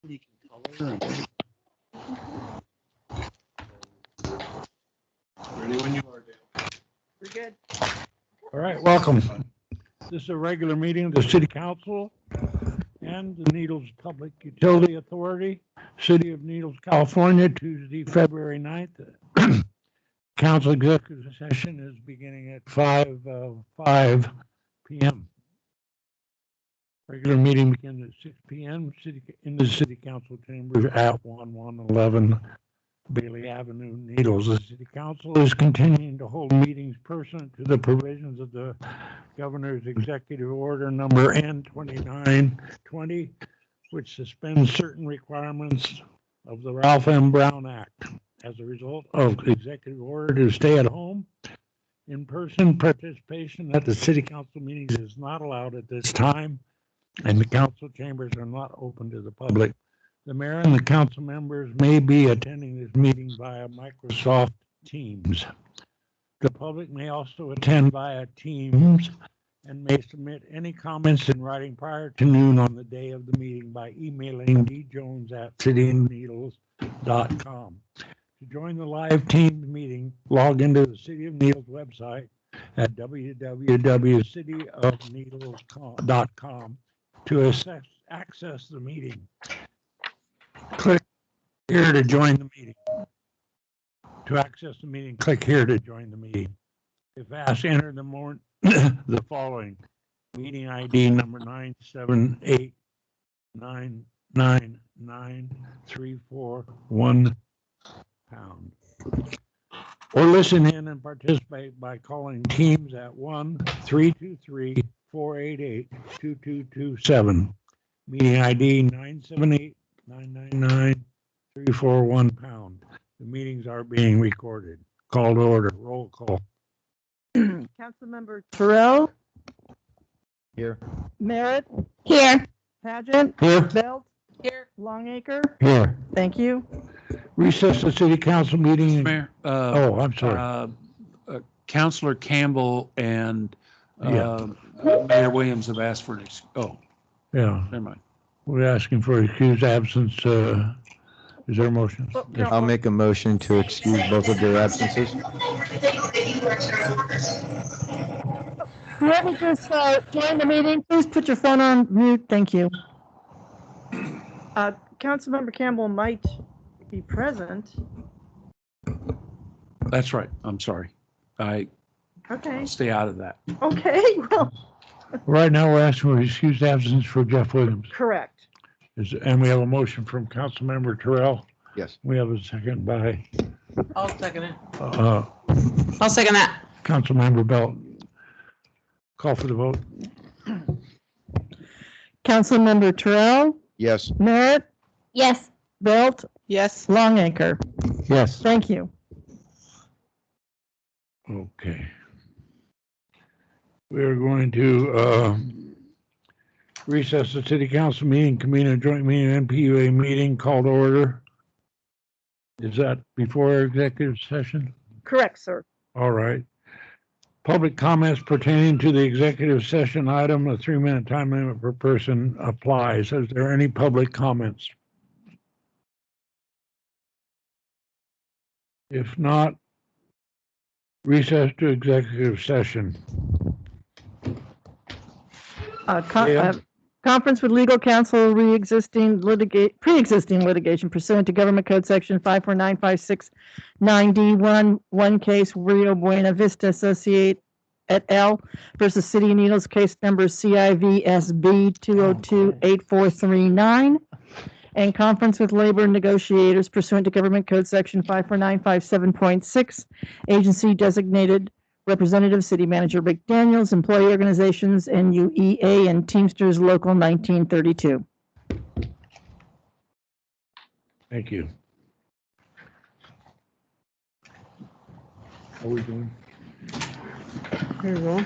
You can color ready when you are, Dale. We're good. All right, welcome. This is a regular meeting of the City Council and the Needles Public Utility Authority, City of Needles, California, Tuesday, February 9th. Council executive session is beginning at 5 p.m. Regular meeting begins at 6 p.m. in the City Council chambers at 1111 Bailey Avenue, Needles. The City Council is continuing to hold meetings pursuant to the provisions of the Governor's Executive Order number N2920, which suspends certain requirements of the Ralph M. Brown Act. As a result of the executive order to stay at home, in-person participation at the City Council meetings is not allowed at this time, and the council chambers are not open to the public. The mayor and the council members may be attending this meeting via Microsoft Teams. The public may also attend via Teams and may submit any comments in writing prior to noon on the day of the meeting by emailing djones@cityofneedles.com. To join the live Teams meeting, log into the City of Needles website at www.cityofneedles.com to access the meeting. Click here to join the meeting. To access the meeting, click here to join the meeting. If asked, enter the following: meeting ID number 978999341#. Or listen in and participate by calling Teams at 1-323-488-2227. Meeting ID 978999341#. The meetings are being recorded. Call to order. Roll call. Councilmember Terrell. Here. Merritt. Here. Pageant. Here. Belt. Here. Longacre. Here. Thank you. Recess the City Council meeting. Mayor, I'm sorry. Councilor Campbell and Yeah. Mayor Williams have asked for an Yeah, never mind. we're asking for excused absence. Is there a motion? Oh, Yes. I'll make a motion to excuse both of their absences. Whoever just joined the meeting, please put your phone on mute. Thank you. Councilmember Campbell might be present. That's right. I'm sorry. I'll Okay. stay out of that. Okay. Well, Right now, we're asking for excused absence for Jeff Williams. correct. And we have a motion from Councilmember Terrell. Yes. We have a second by I'll second it. uh, I'll second that. Councilmember Belt. Call for the vote. Councilmember Terrell. Yes. Merritt. Yes. Belt. Yes. Longacre. Yes. Thank you. Okay. We're going to recess the City Council meeting, convene a joint meeting, NPUA meeting, call to order. Is that before our executive session? Correct, sir. All right. Public comments pertaining to the executive session item, a 3-minute time limit per person applies. Is there any public comments? If not, recess to executive session. Yeah. Conference with legal counsel, pre-existing litigation pursuant to Government Code Section 549569D1, one case, Rio Buena Vista Associate et al. Versus City of Needles, case number CIVSB 2028439. And conference with labor negotiators pursuant to Government Code Section 54957.6, agency designated Representative City Manager Rick Daniels, Employee Organizations, NUEA, and Teamsters Local 1932. Thank you. How are we doing? Here you go.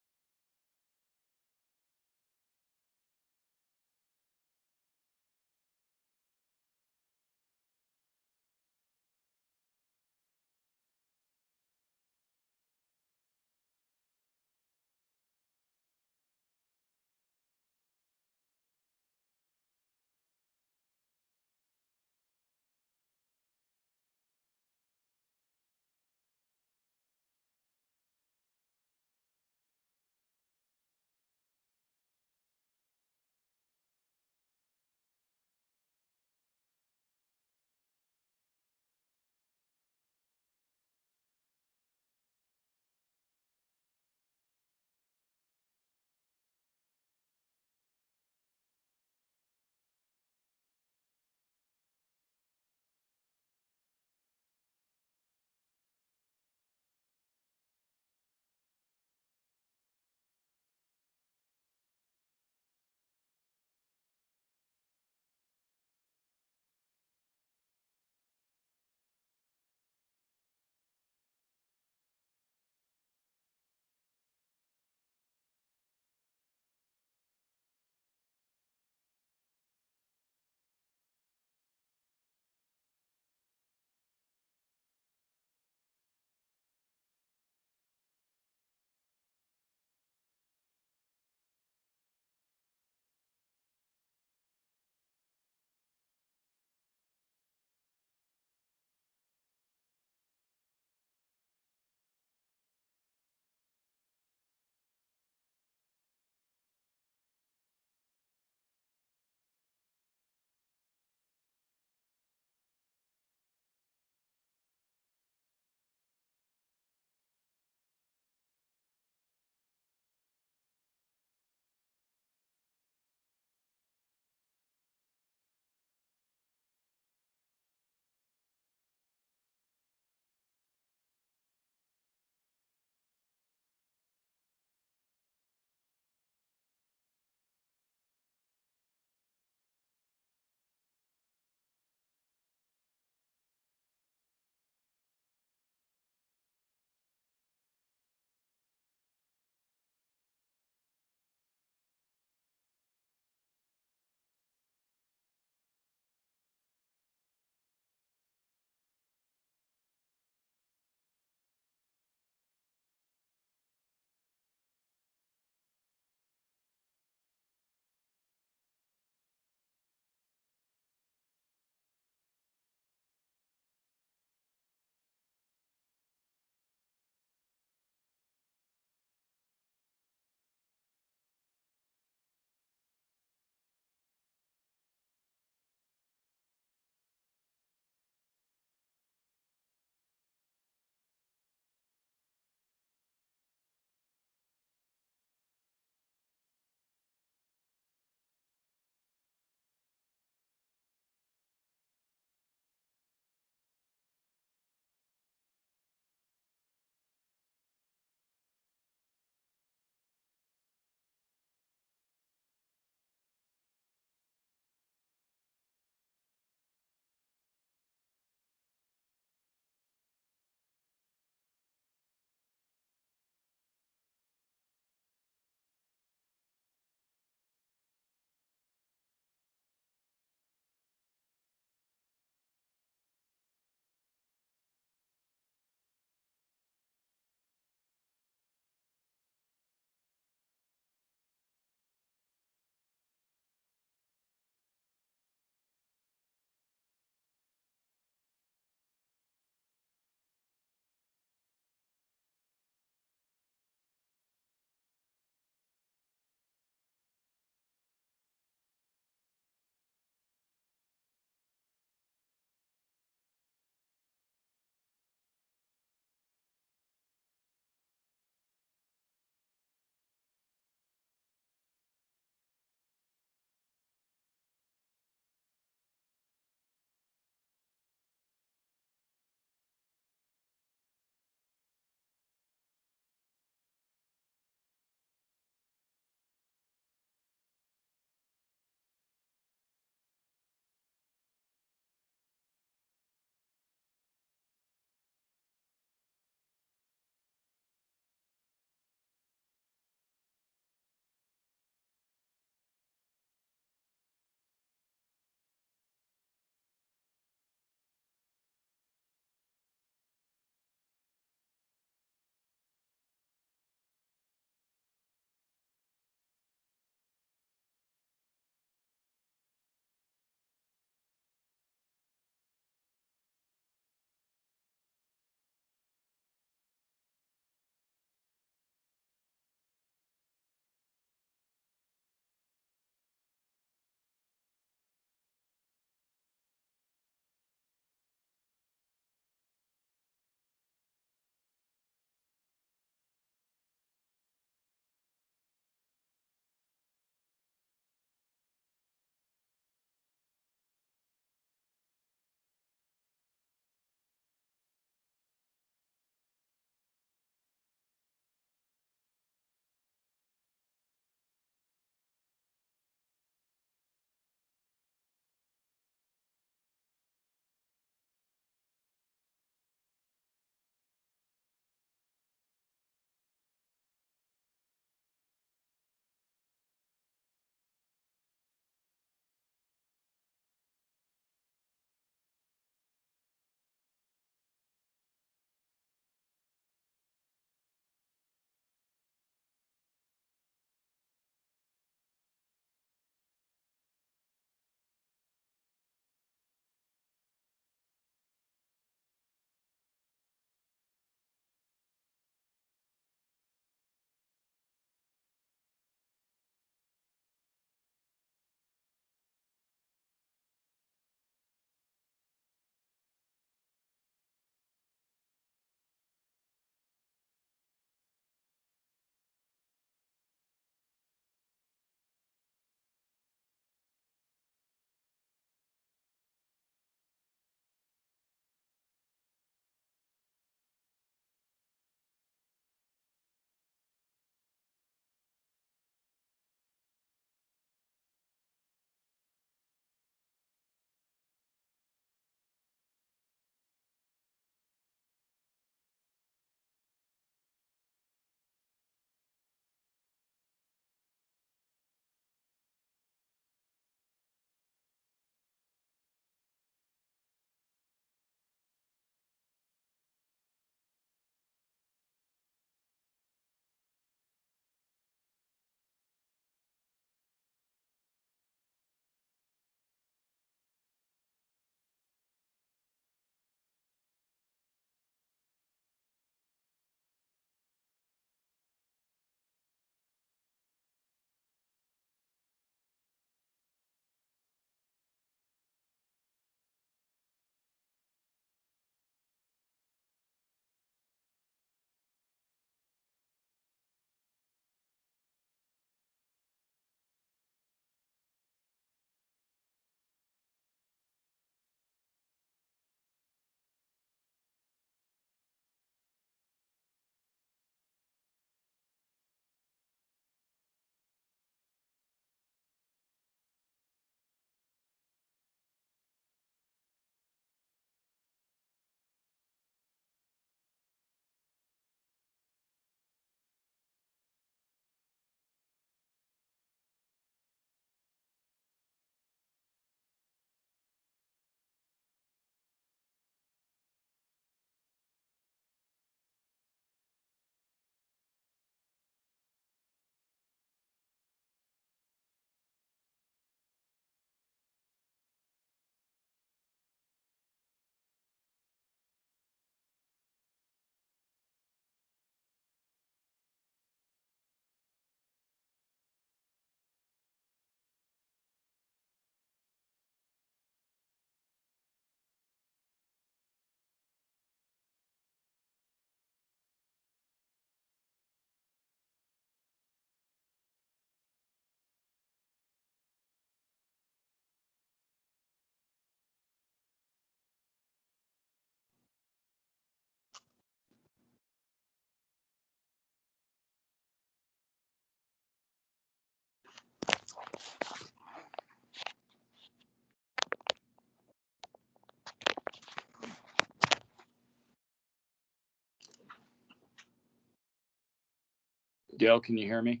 Dale, can you hear me?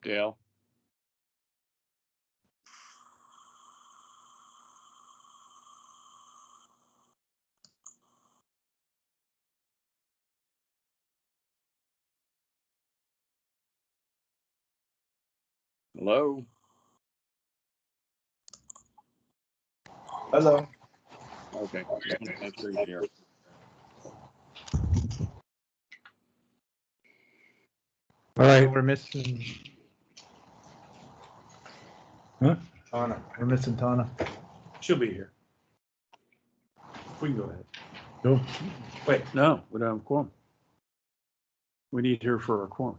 Dale? Hello? Hello. Okay, just want to make sure you're here. All right, We're missing Huh? Tana. We're missing Tana. She'll be here. We can go ahead. go. Wait, no, we don't have a quorum. We need her for a quorum.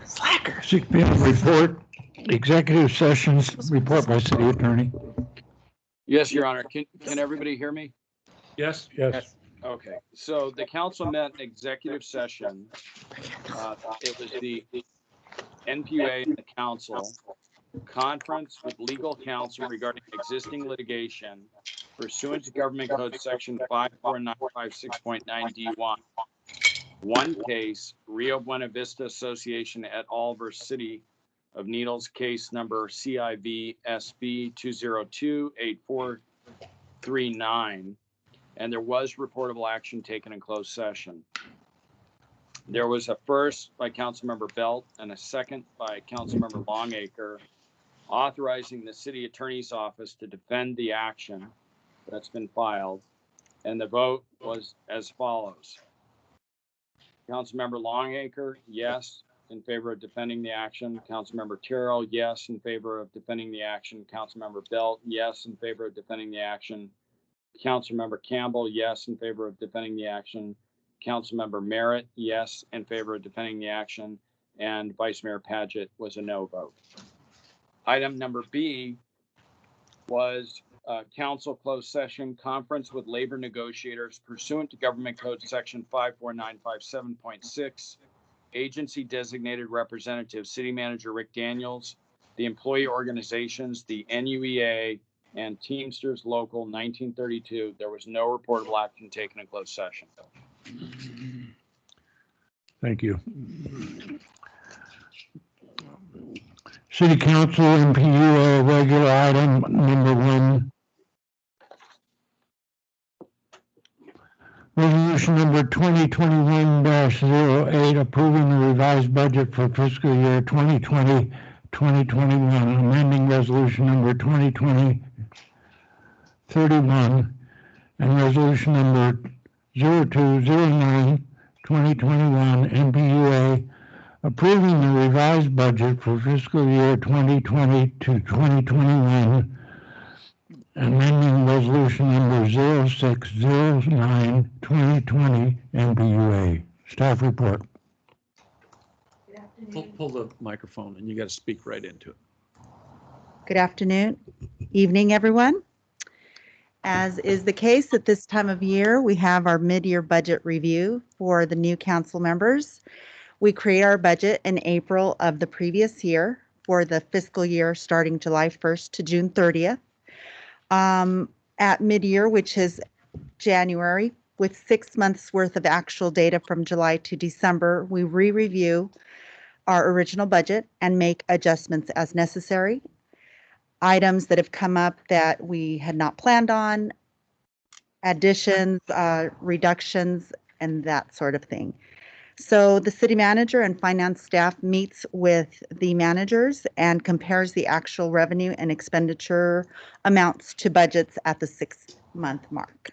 Slacker. 6 p.m. report, executive sessions, report by city attorney. Yes, Your Honor. Can everybody hear me? Yes? Yes. Okay, so the council met in executive session. It was the NPUA and the council conference with legal counsel regarding existing litigation pursuant to Government Code Section 54956.9D1. One case, Rio Buena Vista Association et al. Versus City of Needles, case number CIV SB 2028439. And there was reportable action taken in closed session. There was a first by Councilmember Belt and a second by Councilmember Longacre authorizing the city attorney's office to defend the action that's been filed. And the vote was as follows. Councilmember Longacre, yes, in favor of defending the action. Councilmember Terrell, yes, in favor of defending the action. Councilmember Belt, yes, in favor of defending the action. Councilmember Campbell, yes, in favor of defending the action. Councilmember Merritt, yes, in favor of defending the action. And Vice Mayor Paget was a no vote. Item number B was council closed session conference with labor negotiators pursuant to Government Code Section 54957.6. Agency designated representative, City Manager Rick Daniels, the employee organizations, the NUEA, and Teamsters Local 1932. There was no reportable action taken in closed session. Thank you. City Council MPUA regular item number 1. Resolution number 2021-08 approving the revised budget for fiscal year 2020-2021, amending resolution number 2020-31 and resolution number 0209-2021 MPUA approving the revised budget for fiscal year 2020 to 2021, amending resolution number 0609-2020 MPUA. Staff report. Pull the microphone and you got to speak right into it. Good afternoon, evening, everyone. As is the case at this time of year, we have our mid-year budget review for the new council members. We create our budget in April of the previous year for the fiscal year starting July 1st to June 30th. At mid-year, which is January, with 6 months worth of actual data from July to December, we re-review our original budget and make adjustments as necessary. Items that have come up that we had not planned on, additions, reductions, and that sort of thing. So the city manager and finance staff meets with the managers and compares the actual revenue and expenditure amounts to budgets at the 6-month mark.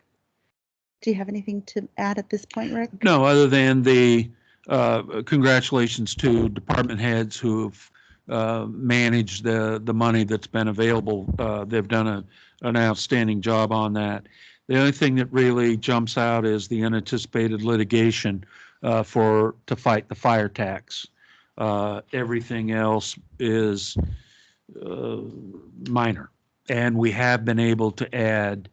Do you have anything to add at this point, Rick? No, other than the congratulations to department heads who've managed the money that's been available. They've done an outstanding job on that. The only thing that really jumps out is the unanticipated litigation to fight the fire tax. Everything else is minor, and we have been able to add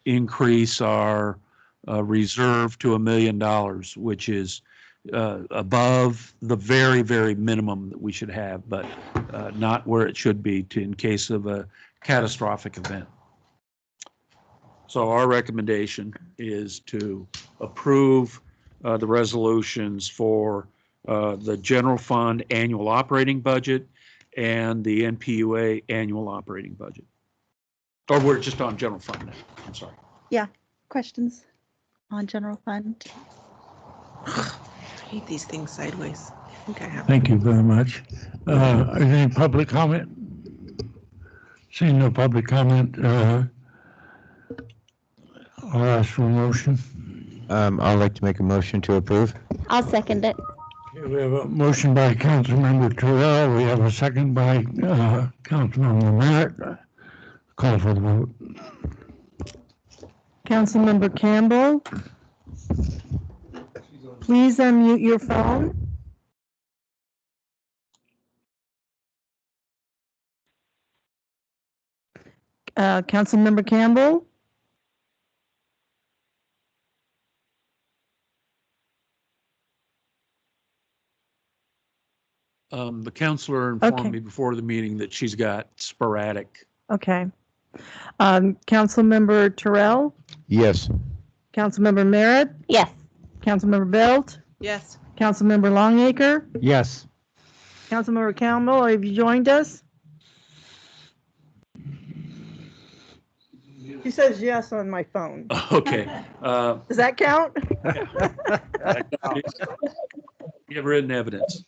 increase our reserve to $1 million, which is above the very, very minimum that we should have, but not where it should be in case of a catastrophic event. So our recommendation is to approve the resolutions for the general fund annual operating budget and the NPUA annual operating budget. Or we're just on general fund now. I'm sorry. Questions on general fund? I hate these things sideways. I think I have. Thank you very much. Any public comment? Seeing no public comment, I'll ask for a motion. I'd like to make a motion to approve. I'll second it. Okay, we have a motion by Councilmember Terrell. We have a second by Councilmember Merritt. Call for the vote. Councilmember Campbell, please unmute your phone. Councilmember Campbell? The counselor informed Okay. me before the meeting that she's got sporadic. Okay. Councilmember Terrell? Yes. Councilmember Merritt? Yes. Councilmember Belt? Yes. Councilmember Longacre? Yes. Councilmember Campbell, have you joined us? She says yes on my phone. Okay. Does that count? Give written evidence.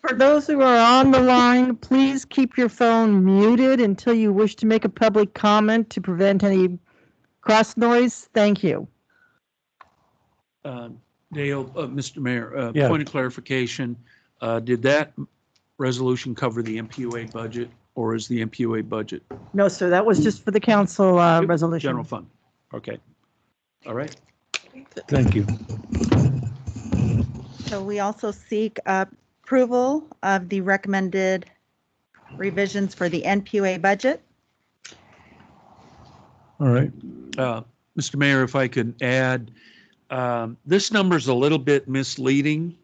For those who are on the line, please keep your phone muted until you wish to make a public comment to prevent any cross noise. Thank you. Dale, Mr. Mayor, Yeah. point of clarification. Did that resolution cover the MPUA budget, or is the MPUA budget No, sir, that was just for the council resolution. general fund? Okay. All right. Thank you. So we also seek approval of the recommended revisions for the NPUA budget. All right. Mr. Mayor, if I could add, this number's a little bit misleading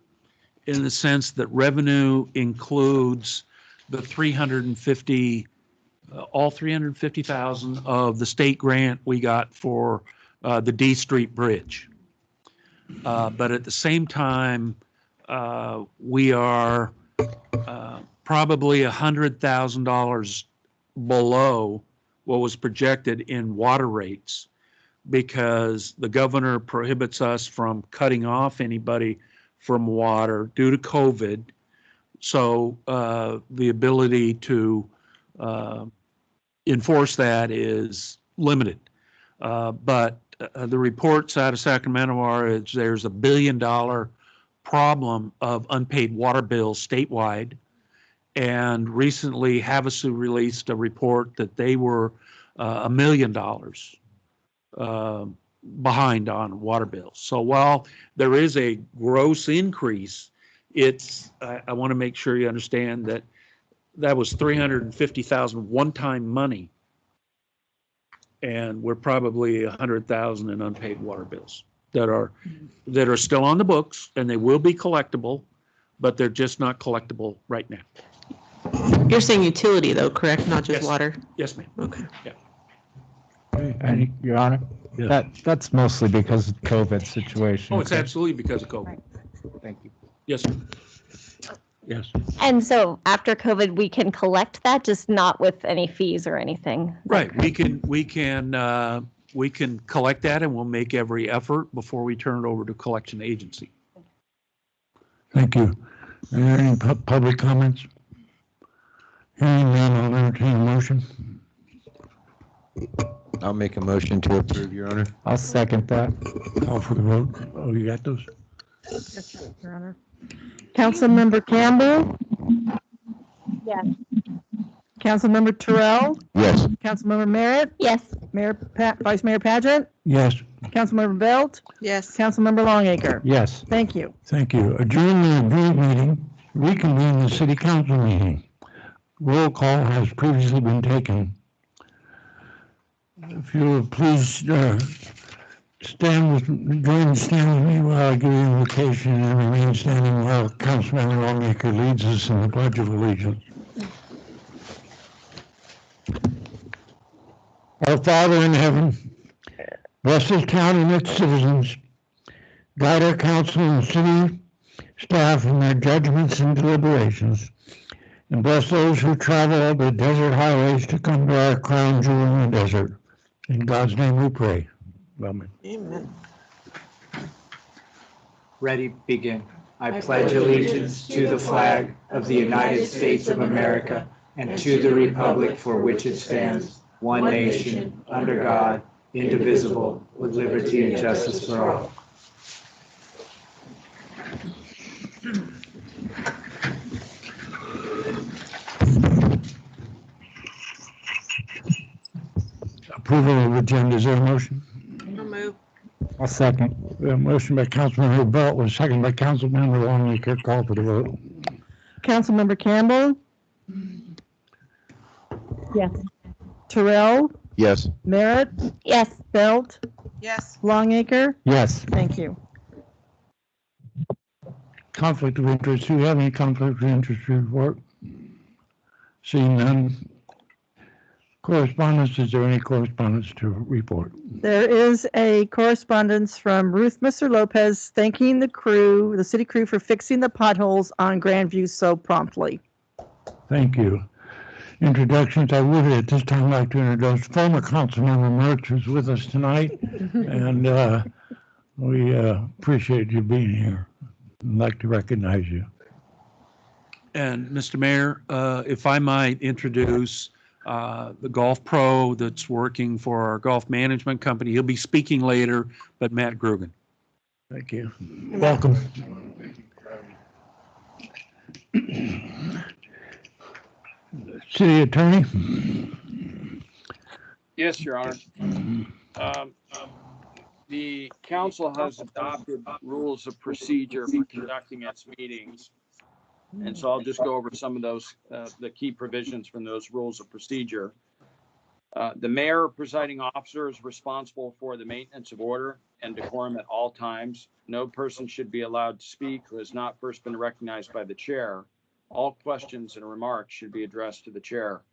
in the sense that revenue includes the 350, all 350,000 of the state grant we got for the D Street Bridge. But at the same time, we are probably $100,000 below what was projected in water rates because the governor prohibits us from cutting off anybody from water due to COVID. So the ability to enforce that is limited. But the reports out of Sacramento are there's $1 billion problem of unpaid water bills statewide. And recently Havasu released a report that they were $1 million behind on water bills. So while there is a gross increase, I want to make sure you understand that that was 350,000 one-time money. And we're probably 100,000 in unpaid water bills that are still on the books, and they will be collectible, but they're just not collectible right now. You're saying utility though, correct? Not just Yes. water? Yes, ma'am. Okay. And Your Honor, Yeah. that's mostly because of the COVID situation. Oh, it's absolutely because of COVID. Right. Thank you. Yes, sir. Yes. And so after COVID, we can collect that, just not with any fees or anything. Right. We can we can collect that and we'll make every effort before we turn it over to collection agency. Thank you. Are there any public comments? Hearing none, I'll entertain a motion. I'll make a motion to approve, Your Honor. I'll second that. Call for the vote. Oh, you got those? Yes, Your Honor. Councilmember Campbell? Yes. Councilmember Terrell? Yes. Councilmember Merritt? Yes. Vice Mayor Pageant? Yes, Councilmember Belt? Yes. Councilmember Longacre? Yes. Thank you. thank you. Adjourn the joint meeting, reconvene the city council meeting. Roll call has previously been taken. If you will please stand with me while I give you an invocation and remain standing while Councilmember Longacre leads us in the Pledge of Allegiance. Our Father in heaven, bless this town and its citizens. Guide our council and city staff in their judgments and deliberations. And bless those who travel the desert highways to come to our crown jewel in the desert. In God's name we pray. Amen. Amen. Ready, begin. I pledge allegiance to the flag of the United States of America and to the republic for which it stands, one nation, under God, indivisible, with liberty and justice for all. Approval of agenda, is there a motion? I'll move. I'll second. We have a motion by Councilmember Belt, with a second by Councilmember Longacre. Call for the vote. Councilmember Campbell? Yes. Terrell? Yes. Merritt? Yes. Belt? Yes. Longacre? Yes. Thank you. Conflict of interest. Do you have any conflict of interest report? Seeing none. Correspondence, is there any correspondence to report? There is a correspondence from Ruth Mr. Lopez thanking the city crew for fixing the potholes on Grandview so promptly. Thank you. Introductions, I would at this time like to introduce former Councilmember Mertz, who's with us tonight, and we appreciate you being here. I'd like to recognize you. And Mr. Mayor, if I might introduce the golf pro that's working for our golf management company. He'll be speaking later, but Matt Grugan. Thank you. Welcome. City Attorney? Yes, Your Honor. The council has adopted rules of procedure for conducting its meetings. And so I'll just go over some of those, the key provisions from those rules of procedure. The mayor or presiding officer is responsible for the maintenance of order and decorum at all times. No person should be allowed to speak who has not first been recognized by the chair. All questions and remarks should be addressed to the chair.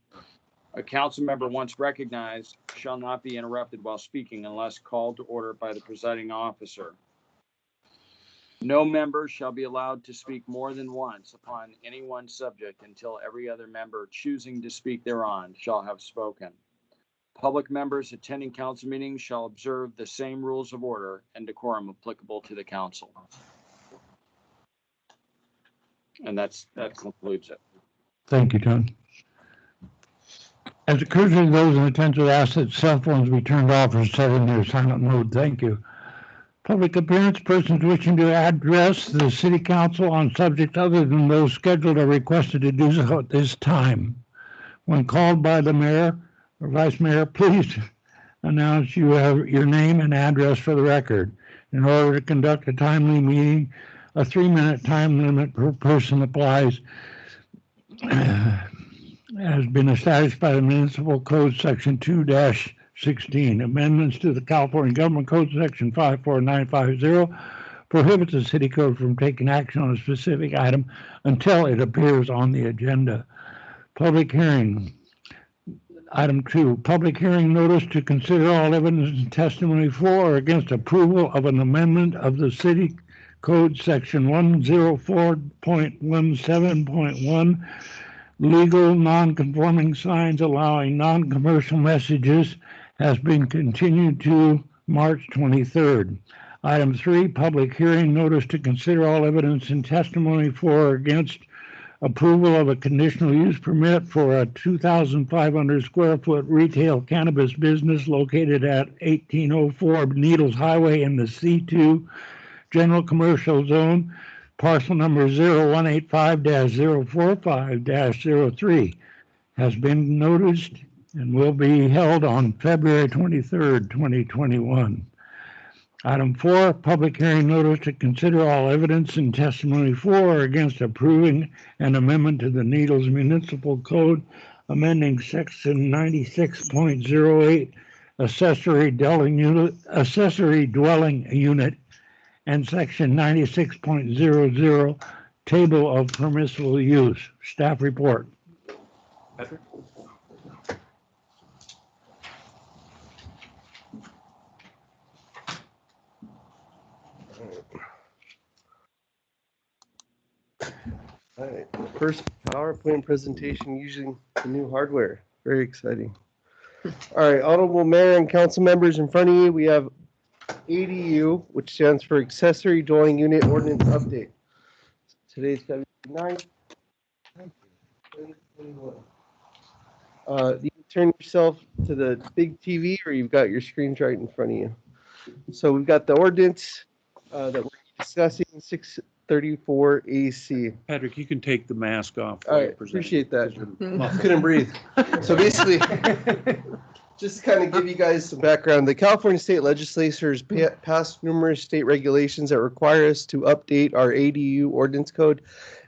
A council member once recognized shall not be interrupted while speaking unless called to order by the presiding officer. No member shall be allowed to speak more than once upon any one subject until every other member choosing to speak thereon shall have spoken. Public members attending council meetings shall observe the same rules of order and decorum applicable to the council. And that concludes it. Thank you, John. As a courtesy to those in attendance with assets, cell phones be turned off or set in their silent mode. Thank you. Public appearance, persons wishing to address the city council on subjects other than those scheduled are requested to do so at this time. When called by the mayor or vice mayor, please announce you have your name and address for the record. In order to conduct a timely meeting, a 3-minute time limit per person applies. Has been established by the Municipal Code Section 2-16. Amendments to the California Government Code Section 54950 prohibits the city code from taking action on a specific item until it appears on the agenda. Public hearing. Item 2, public hearing notice to consider all evidence and testimony for or against approval of an amendment of the city code section 104.17.1, legal non-conforming signs allowing non-commercial messages has been continued to March 23rd. Item 3, public hearing notice to consider all evidence and testimony for or against approval of a conditional use permit for a 2,500 square foot retail cannabis business located at 1804 Needles Highway in the C2 General Commercial Zone, parcel number 0185-045-03, has been noticed and will be held on February 23rd, 2021. Item 4, public hearing notice to consider all evidence and testimony for or against approving an amendment to the Needles Municipal Code, amending Section 96.08 accessory dwelling unit and Section 96.00 table of permissible use. Staff report. Patrick? All right, first PowerPoint presentation using the new hardware. Very exciting. All right, honorable mayor and council members, in front of you, we have ADU, which stands for Accessory Dwelling Unit Ordinance Update. Today's February 9th. You can turn yourself to the big TV or you've got your screens right in front of you. So we've got the ordinance that we're discussing, 634 AC. Patrick, you can take the mask off. All right, appreciate that. Couldn't breathe. So basically, just to kind of give you guys some background, the California State Legislature has passed numerous state regulations that require us to update our ADU ordinance code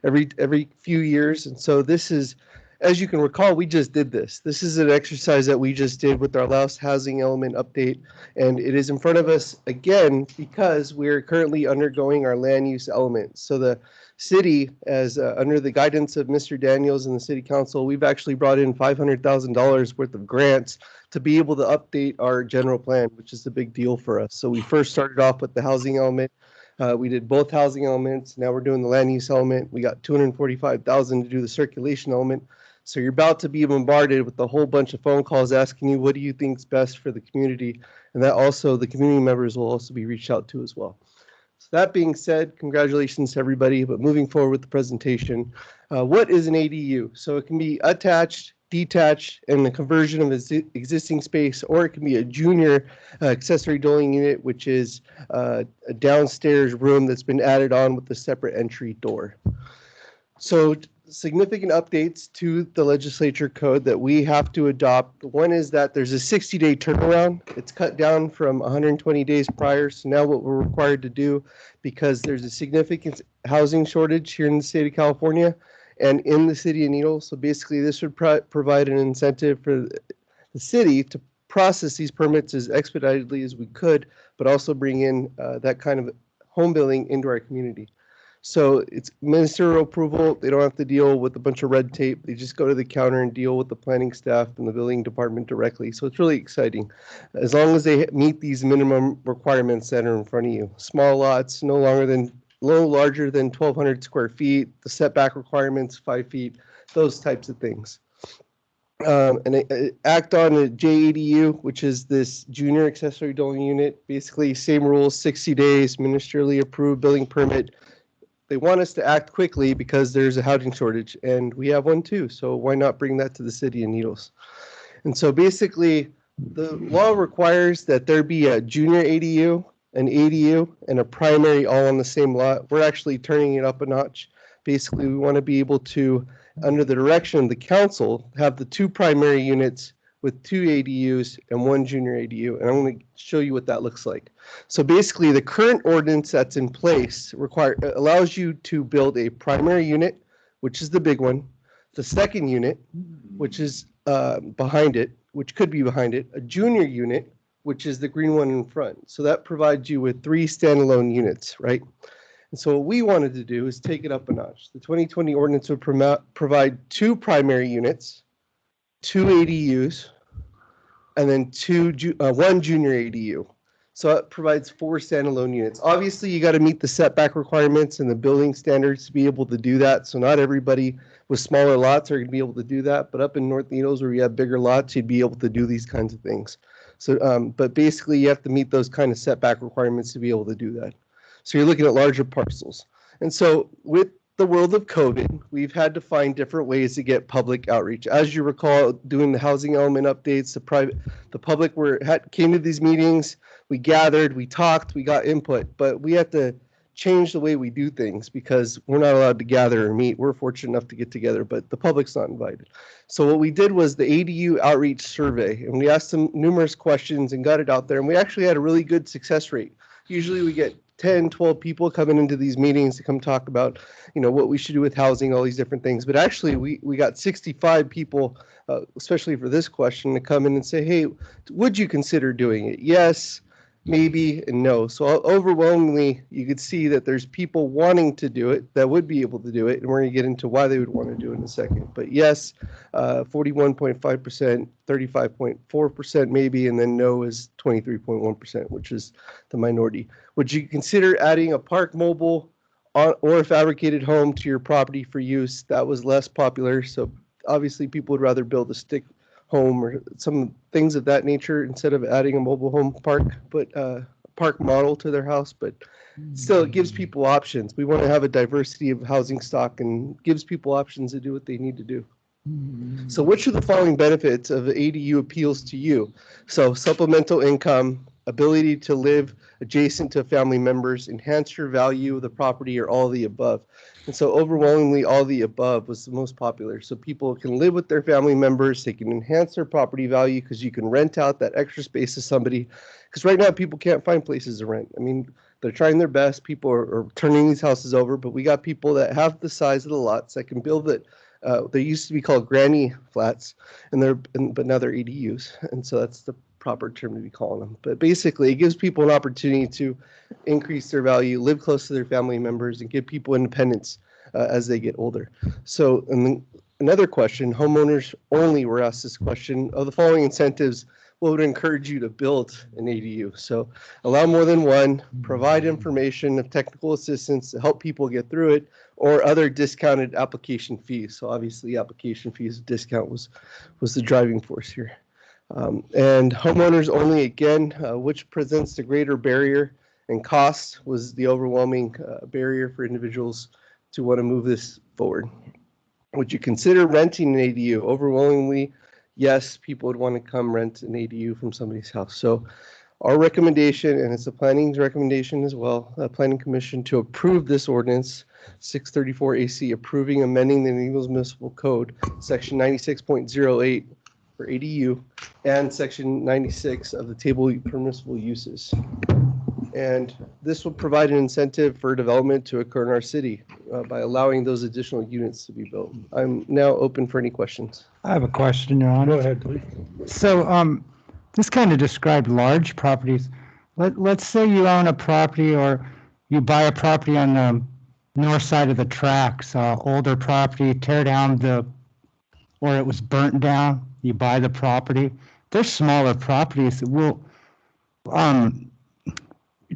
every few years. And so this is, as you can recall, we just did this. This is an exercise that we just did with our last housing element update. And it is in front of us again because we're currently undergoing our land use element. So the city, as under the guidance of Mr. Daniels and the city council, we've actually brought in $500,000 worth of grants to be able to update our general plan, which is a big deal for us. So we first started off with the housing element. We did both housing elements. Now we're doing the land use element. We got $245,000 to do the circulation element. So you're about to be bombarded with a whole bunch of phone calls asking you, what do you think is best for the community? And that also, the community members will also be reached out to as well. So that being said, congratulations to everybody. But moving forward with the presentation, what is an ADU? So it can be attached, detached, and the conversion of existing space, or it can be a junior accessory dwelling unit, which is a downstairs room that's been added on with a separate entry door. So significant updates to the legislature code that we have to adopt. One is that there's a 60-day turnaround. It's cut down from 120 days prior. So now what we're required to do, because there's a significant housing shortage here in the state of California and in the city of Needles. So basically this would provide an incentive for the city to process these permits as expeditedly as we could, but also bring in that kind of home building into our community. So it's ministerial approval. They don't have to deal with a bunch of red tape. They just go to the counter and deal with the planning staff and the building department directly. So it's really exciting, as long as they meet these minimum requirements that are in front of you. Small lots, no larger than 1,200 square feet. The setback requirements, 5 feet. Those types of things. And act on a JADU, which is this junior accessory dwelling unit. Basically, same rules, 60 days, ministerially approved building permit. They want us to act quickly because there's a housing shortage, and we have one too. So why not bring that to the city of Needles? And so basically, the law requires that there be a junior ADU, an ADU, and a primary all on the same lot. We're actually turning it up a notch. Basically, we want to be able to, under the direction of the council, have the 2 primary units with 2 ADUs and 1 junior ADU. And I'm going to show you what that looks like. So basically, the current ordinance that's in place allows you to build a primary unit, which is the big one, the second unit, which is behind it, which could be behind it, a junior unit, which is the green one in front. So that provides you with 3 standalone units, right? And so what we wanted to do is take it up a notch. The 2020 ordinance would provide 2 primary units, 2 ADUs, and then 1 junior ADU. So it provides 4 standalone units. Obviously, you got to meet the setback requirements and the building standards to be able to do that. So not everybody with smaller lots are going to be able to do that. But up in North Needles, where you have bigger lots, you'd be able to do these kinds of things. So, but basically you have to meet those kind of setback requirements to be able to do that. So you're looking at larger parcels. And so with the world of COVID, we've had to find different ways to get public outreach. As you recall, doing the housing element updates, the public came to these meetings, we gathered, we talked, we got input, but we had to change the way we do things because we're not allowed to gather or meet. We're fortunate enough to get together, but the public's not invited. So what we did was the ADU outreach survey, and we asked them numerous questions and got it out there, and we actually had a really good success rate. Usually we get 10, 12 people coming into these meetings to come talk about, what we should do with housing, all these different things. But actually, we got 65 people, especially for this question, to come in and say, hey, would you consider doing it? Yes, maybe, and no. So overwhelmingly, you could see that there's people wanting to do it that would be able to do it. And we're going to get into why they would want to do it in a second. But yes, 41.5%, 35.4% maybe, and then no is 23.1%, which is the minority. Would you consider adding a park mobile or a fabricated home to your property for use? That was less popular. So obviously people would rather build a stick home or some things of that nature instead of adding a mobile home park, but park model to their house. But still, it gives people options. We want to have a diversity of housing stock and gives people options to do what they need to do. So which of the following benefits of the ADU appeals to you? So supplemental income, ability to live adjacent to family members, enhance your value of the property, or all the above. And so overwhelmingly, all the above was the most popular. So people can live with their family members, they can enhance their property value because you can rent out that extra space to somebody. Because right now people can't find places to rent. I mean, they're trying their best. People are turning these houses over, but we got people that have the size of the lots that can build it. They used to be called granny flats, but now they're ADUs. And so that's the proper term to be calling them. But basically, it gives people an opportunity to increase their value, live close to their family members, and give people independence as they get older. So, and then another question, homeowners only were asked this question, of the following incentives, what would encourage you to build an ADU? So allow more than one, provide information of technical assistance to help people get through it, or other discounted application fees. So obviously application fees discount was the driving force here. And homeowners only, again, which presents the greater barrier and cost, was the overwhelming barrier for individuals to want to move this forward. Would you consider renting an ADU? Overwhelmingly, yes, people would want to come rent an ADU from somebody's house. So our recommendation, and it's the planning's recommendation as well, Planning Commission, to approve this ordinance, 634 AC, approving amending the Eagles Municipal Code, section 96.08 for ADU, and section 96 of the table of permissible uses. And this will provide an incentive for development to occur in our city by allowing those additional units to be built. I'm now open for any questions. I have a question, Your Honor. Go ahead, please. So this kind of described large properties. Let's say you own a property or you buy a property on the north side of the tracks, older property, tear down or it was burnt down, you buy the property. There's smaller properties that will,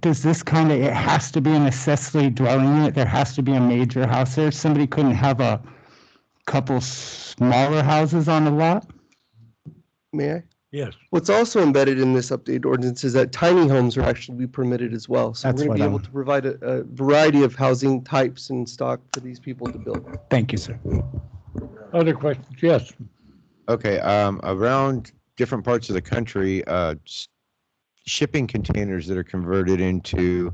does this kind of, it has to be a necessity dwelling unit? There has to be a major house there? Somebody couldn't have a couple smaller houses on the lot? May I? Yes. What's also embedded in this updated ordinance is that tiny homes are actually be permitted as well. So That's we're going to be able to provide a variety of housing types and stock for these people to build. Thank you, sir. Other questions? Yes. Okay, around different parts of the country, shipping containers that are converted into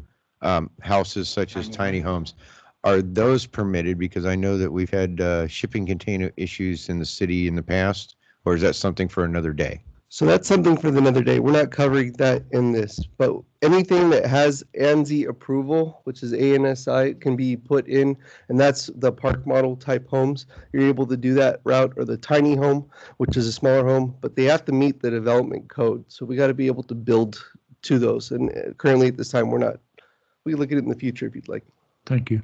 houses such as tiny homes, are those permitted? Because I know that we've had shipping container issues in the city in the past, or is that something for another day? So that's something for another day. We're not covering that in this, but anything that has ANSI approval, which is ANSI, can be put in, and that's the park model type homes. You're able to do that route, or the tiny home, which is a smaller home, but they have to meet the development code. So we got to be able to build to those. And currently at this time, we're not. We can look at it in the future if you'd like. Thank you.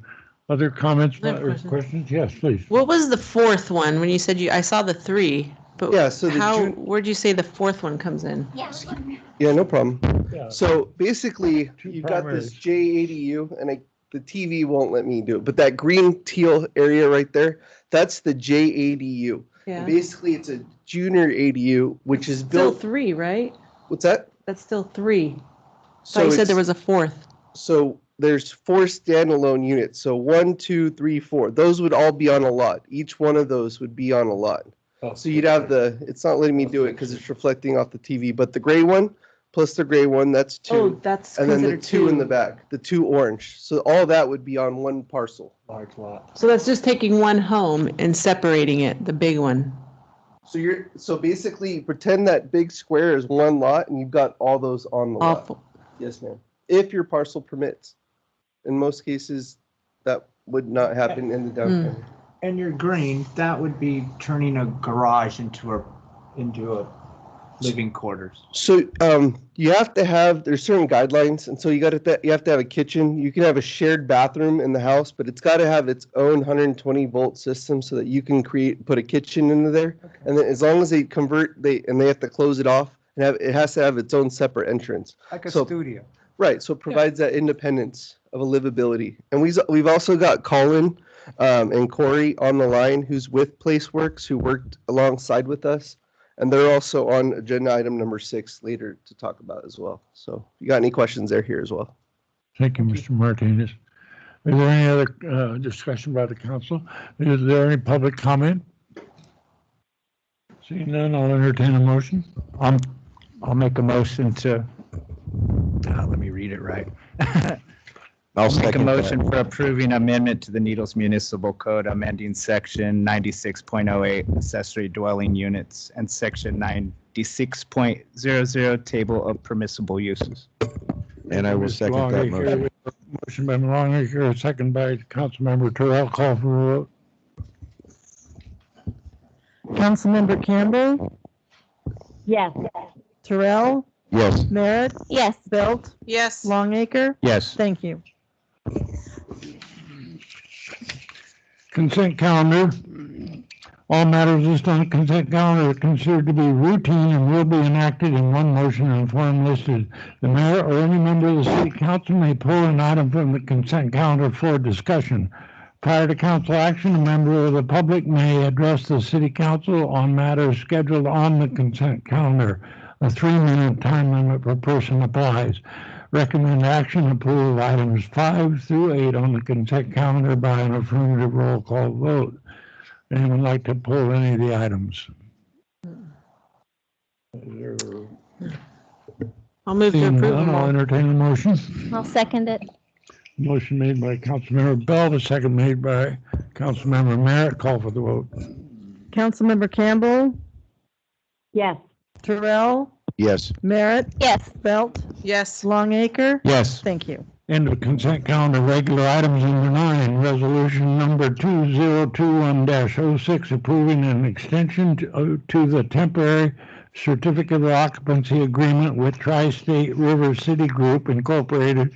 Other comments I have a or question. questions? Yes, please. What was the fourth one when you said I saw the three, but Yeah, so where'd you say the fourth one comes in? Yeah, no problem. Yeah. So basically, you got this JADU, and the TV won't let me do it, but that green teal area right there, that's the JADU. Yeah. And basically, it's a junior ADU, which is Still built. three, right? What's that? That's still three. So Thought you said it's- there was a fourth. So there's 4 standalone units. So 1, 2, 3, 4. Those would all be on a lot. Each one of those would be on a lot. So you'd have it's not letting me do it because it's reflecting off the TV, but the gray one plus the gray one, that's 2. Oh, that's And then the considered 2 in the two. back, the 2 orange. So all that would be on one parcel. Large lot. So that's just taking one home and separating it, the big one. So basically pretend that big square is one lot and you've got all those on the lot. Awful. Yes, ma'am. If your parcel permits. In most cases, that would not happen in the downtown. And your green, that would be turning a garage into a living quarters. So you have to have, there's certain guidelines, and so you have to have a kitchen. You can have a shared bathroom in the house, but it's got to have its own 120 volt system so that you can put a kitchen into there. Okay. And then as long as they convert, they have to close it off, and it has to have its own separate entrance. Like a studio. Right, so it provides that independence of a livability. And we've also got Colin and Corey on the line, who's with PlaceWorks, who worked alongside with us. And they're also on agenda item number 6 later to talk about as well. So if you got any questions, they're here as well. Thank you, Mr. Martinez. Is there any other discussion by the council? Is there any public comment? Seeing none, I'll entertain a motion. I'll make a motion to, let me read it right. I'll Make a second motion that. for approving amendment to the Needles Municipal Code, amending section 96.08 accessory dwelling units and section 96.00 table of permissible uses. And I will Mr. second that Longacre, motion. we have a motion by Longacre, a second by Councilmember Terrell. Call for a vote. Councilmember Campbell, Yes. Terrell, Yes. Merritt, Yes. Belt, Yes. Longacre. Yes. Thank you. Consent calendar. All matters listed on the consent calendar are considered to be routine and will be enacted in one motion in form listed. The mayor or any member of the city council may pull an item from the consent calendar for discussion. Prior to council action, a member of the public may address the city council on matters scheduled on the consent calendar. A 3-minute time limit per person applies. Recommend action approval of items 5 through 8 on the consent calendar by an affirmative roll call vote. Anyone like to pull any of the items? I'll move to Seeing approve none, them I'll all. entertain a motion. I'll second it. Motion made by Councilmember Bell, a second made by Councilmember Merritt. Call for the vote. Councilmember Campbell, Yes. Terrell, Yes. Merritt, Yes. Belt, Yes. Longacre. Yes. Thank you. End of consent calendar. Regular items number 9, resolution number 2021-06, approving an extension to the temporary certificate of occupancy agreement with Tri-State River City Group Incorporated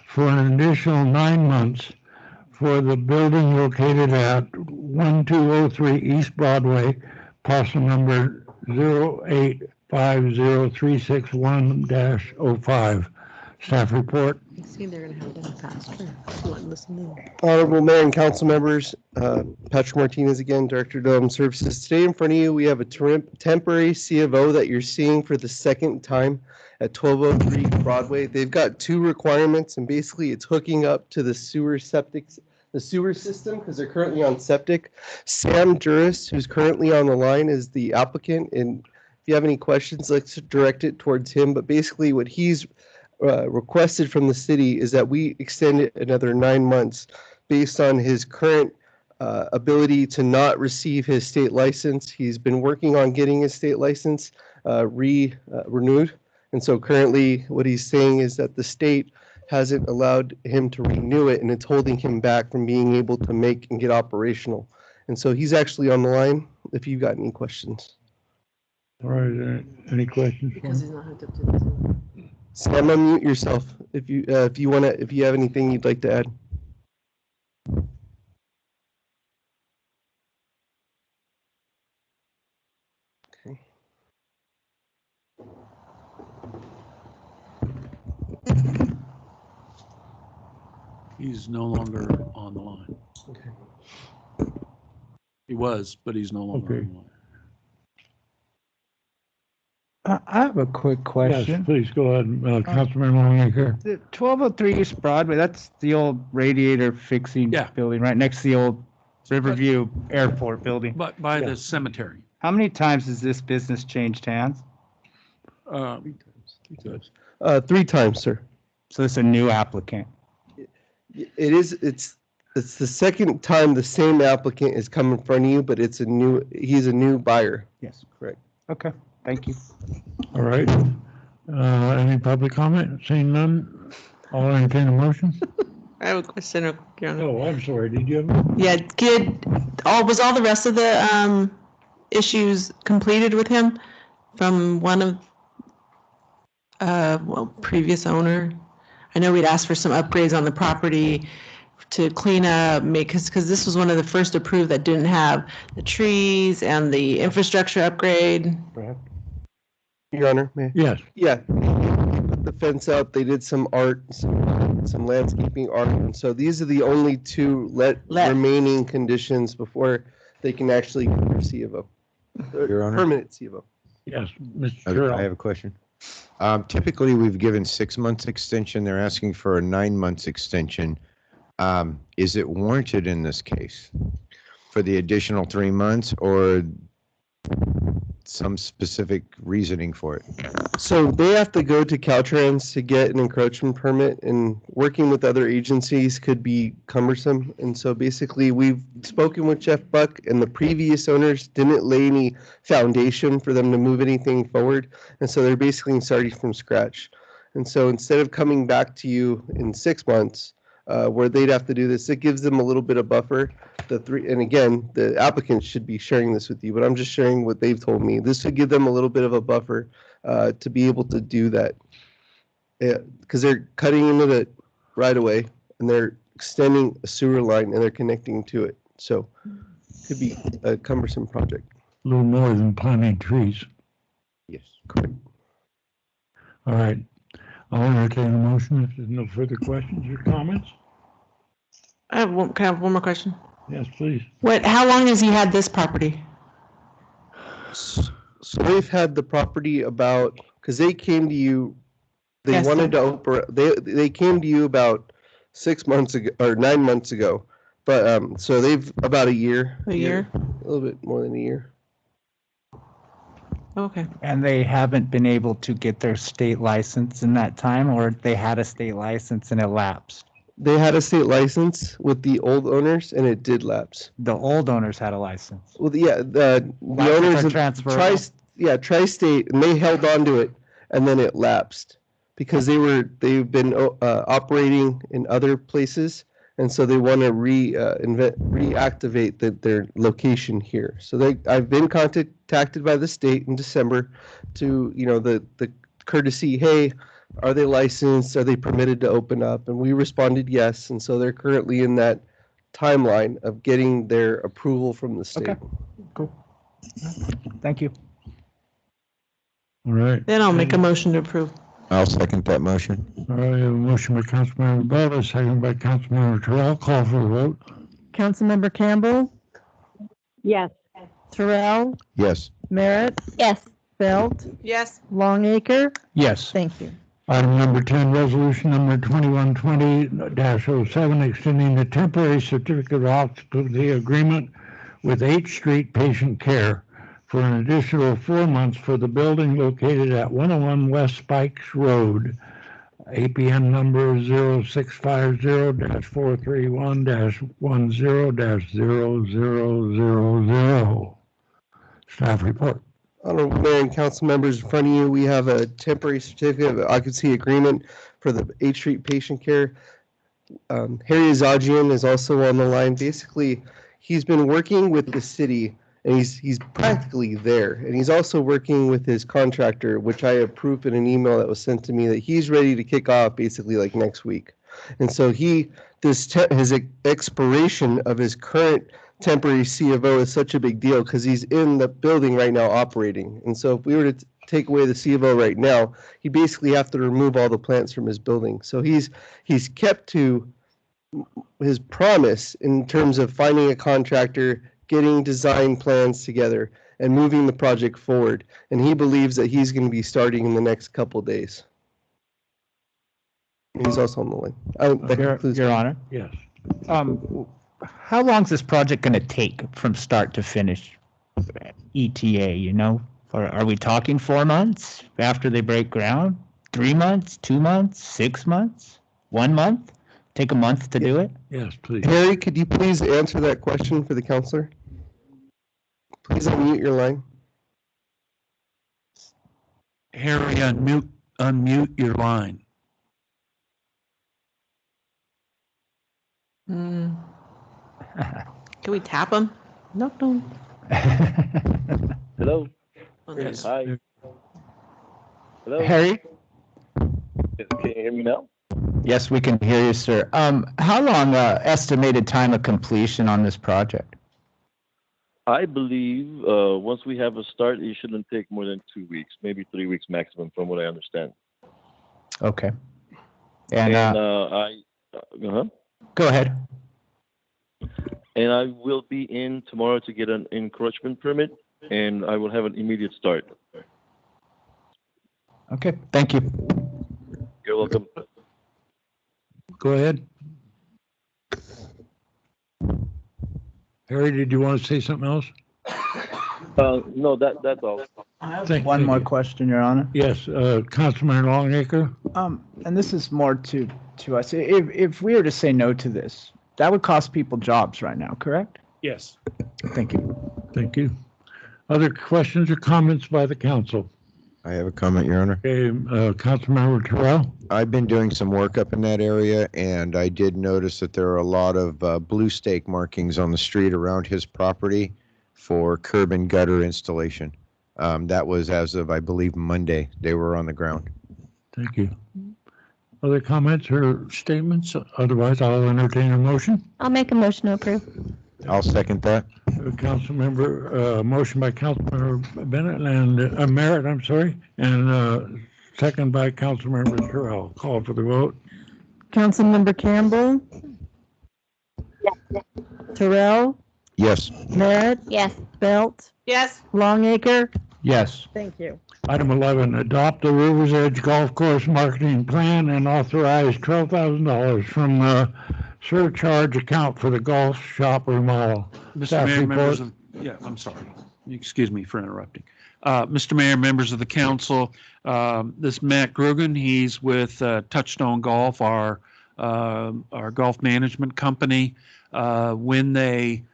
for an additional 9 months for the building located at 1203 East Broadway, parcel number 0850361-05. Staff report. See, they're gonna have them faster. You want to listen in. Honorable Mayor and council members, Patrick Martinez again, Director of Development Services. Today in front of you, we have a temporary C of O that you're seeing for the second time at 1203 Broadway. They've got 2 requirements, and basically it's hooking up to the sewer system because they're currently on septic. Sam Juris, who's currently on the line, is the applicant, and if you have any questions, let's direct it towards him. But basically what he's requested from the city is that we extend it another 9 months based on his current ability to not receive his state license. He's been working on getting his state license renewed. And so currently what he's saying is that the state hasn't allowed him to renew it, and it's holding him back from being able to make and get operational. And so he's actually on the line if you've got any questions. All right, any questions? Because he's not hooked up to the Zoom. Sam, unmute yourself if you have anything you'd like to add. Okay. He's no longer on the line. Okay. He was, but he's no longer Okay. on the line. I have a quick Yes, question. please go ahead, Councilman Longacre. The 1203 East Broadway, that's the old radiator fixing Yeah. building, right next to the old Riverview Airport building. But by Yeah. the cemetery. How many times has this business changed hands? Um, 3 times, sir. So it's a new applicant. It is, it's the second time the same applicant is come in front of you, but he's a new buyer. Yes. Correct. Okay, thank you. All right. Any public comment? Seeing none? I'll entertain a motion. I have a question, Your Honor. Oh, I'm sorry. Did you have? Yeah, was all the rest of the issues completed with him from one of previous owner? I know we'd asked for some upgrades on the property to clean up, because this was one of the first approved that didn't have the trees and the infrastructure upgrade. Your Honor, may I? Yes. Yeah, put the fence out, they did some art, some landscaping art, and so these are the only 2 remaining conditions before they can actually get their C of O. Your Honor? Permanent C of O. Yes, Mr. I Terrell. have a question. Typically, we've given 6 months extension. They're asking for a 9 months extension. Is it warranted in this case for the additional 3 months, or some specific reasoning for it? So they have to go to Caltrans to get an encroachment permit, and working with other agencies could be cumbersome. And so basically, we've spoken with Jeff Buck, and the previous owners didn't lay any foundation for them to move anything forward. And so they're basically starting from scratch. And so instead of coming back to you in 6 months, where they'd have to do this, it gives them a little bit of buffer. And again, the applicant should be sharing this with you, but I'm just sharing what they've told me. This would give them a little bit of a buffer to be able to do that. Because they're cutting into it right away, and they're extending a sewer line, and they're connecting to it. So it could be a cumbersome project. A little more than planting trees. Yes, correct. All right. I'll entertain a motion if there's no further questions or comments. Can I have one more question? Yes, please. How long has he had this property? So they've had the property about, because they came to you, they Yes, wanted sir. to they came to you about 6 months ago or 9 months ago, but so they've about a year. A year? A little bit more than a year. Okay. And they haven't been able to get their state license in that time, or they had a state license and it lapsed? They had a state license with the old owners, and it did lapse. The old owners had a license. Well, yeah, the License owners are of transferable. Tri-State, and they held on to it, and then it lapsed because they've been operating in other places, and so they want to reactivate their location here. So I've been contacted by the state in December to, the courtesy, hey, are they licensed? Are they permitted to open up? And we responded yes, and so they're currently in that timeline of getting their approval from the state. Okay, cool. Thank you. All right. Then I'll make a motion to approve. I'll second that motion. All right, we have a motion by Councilmember Bell, a second by Councilmember Terrell. Call for the vote. Councilmember Campbell, Yes. Terrell, Yes. Merritt, Yes. Belt, Yes. Longacre. Yes. Thank you. Item number 10, resolution number 2120-07, extending the temporary certificate of occupancy agreement with H Street Patient Care for an additional 4 months for the building located at 101 West Spikes Road, APN number 0650-431-10-0000. Staff report. Honorable Mayor and council members, in front of you, we have a temporary certificate of occupancy agreement for the H Street Patient Care. Harry Azagian is also on the line. Basically, he's been working with the city, and he's practically there. And he's also working with his contractor, which I approved in an email that was sent to me, that he's ready to kick off basically like next week. And so his expiration of his current temporary C of O is such a big deal because he's in the building right now operating. And so if we were to take away the C of O right now, he basically have to remove all the plants from his building. So he's kept to his promise in terms of finding a contractor, getting design plans together. and moving the project forward. And he believes that he's going to be starting in the next couple days. He's also on the line. That concludes Your my- Honor. Yes. How long is this project going to take from start to finish? ETA, you know? Or are we talking 4 months after they break ground? 3 months, 2 months, 6 months, 1 month? Take a month to do it? Yes, please. Harry, could you please answer that question for the counselor? Please unmute your line. Harry, unmute your line. Can we tap them? No. Hello. Yes. Hi. Hello. Harry? Can you hear me now? Yes, we can hear you, sir. How long estimated time of completion on this project? I believe once we have a start, it shouldn't take more than 2 weeks, maybe 3 weeks maximum, from what I understand. Okay. And And go ahead. And I will be in tomorrow to get an encroachment permit, and I will have an immediate start. Okay, thank you. You're welcome. Go ahead. Harry, did you want to say something else? No, that's all. I have Thank one you. more question, Your Honor. Yes, Councilman Longacre? And this is more to us. If we were to say no to this, that would cost people jobs right now, correct? Yes. Thank you. Thank you. Other questions or comments by the council? I have a comment, Your Honor. Okay, Councilmember Terrell? I've been doing some work up in that area, and I did notice that there are a lot of blue stake markings on the street around his property for curb and gutter installation. That was as of, I believe, Monday. They were on the ground. Thank you. Other comments or statements? Otherwise, I'll entertain a motion. I'll make a motion to approve. I'll second that. Motion by Councilmember Bennett and Merritt, I'm sorry, and second by Councilmember Terrell. Call for the vote. Councilmember Campbell, Terrell, Yes. Merritt, Yes. Belt, Yes. Longacre. Yes. Thank you. Item 11, adopt the Rivers Edge Golf Course marketing plan and authorize $12,000 from the surcharge account for the golf shop remodel. Mr. Staff Mayor, members report. of, I'm sorry. Excuse me for interrupting. Mr. Mayor, members of the council, this is Matt Grugan. He's with Touchstone Golf, our golf management company. When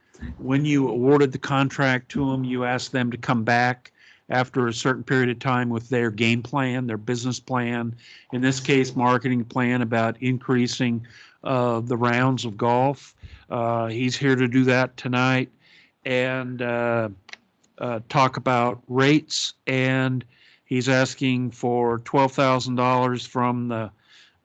you awarded the contract to them, you asked them to come back after a certain period of time with their game plan, their business plan, in this case, marketing plan about increasing the rounds of golf. He's here to do that tonight and talk about rates, and he's asking for $12,000 from the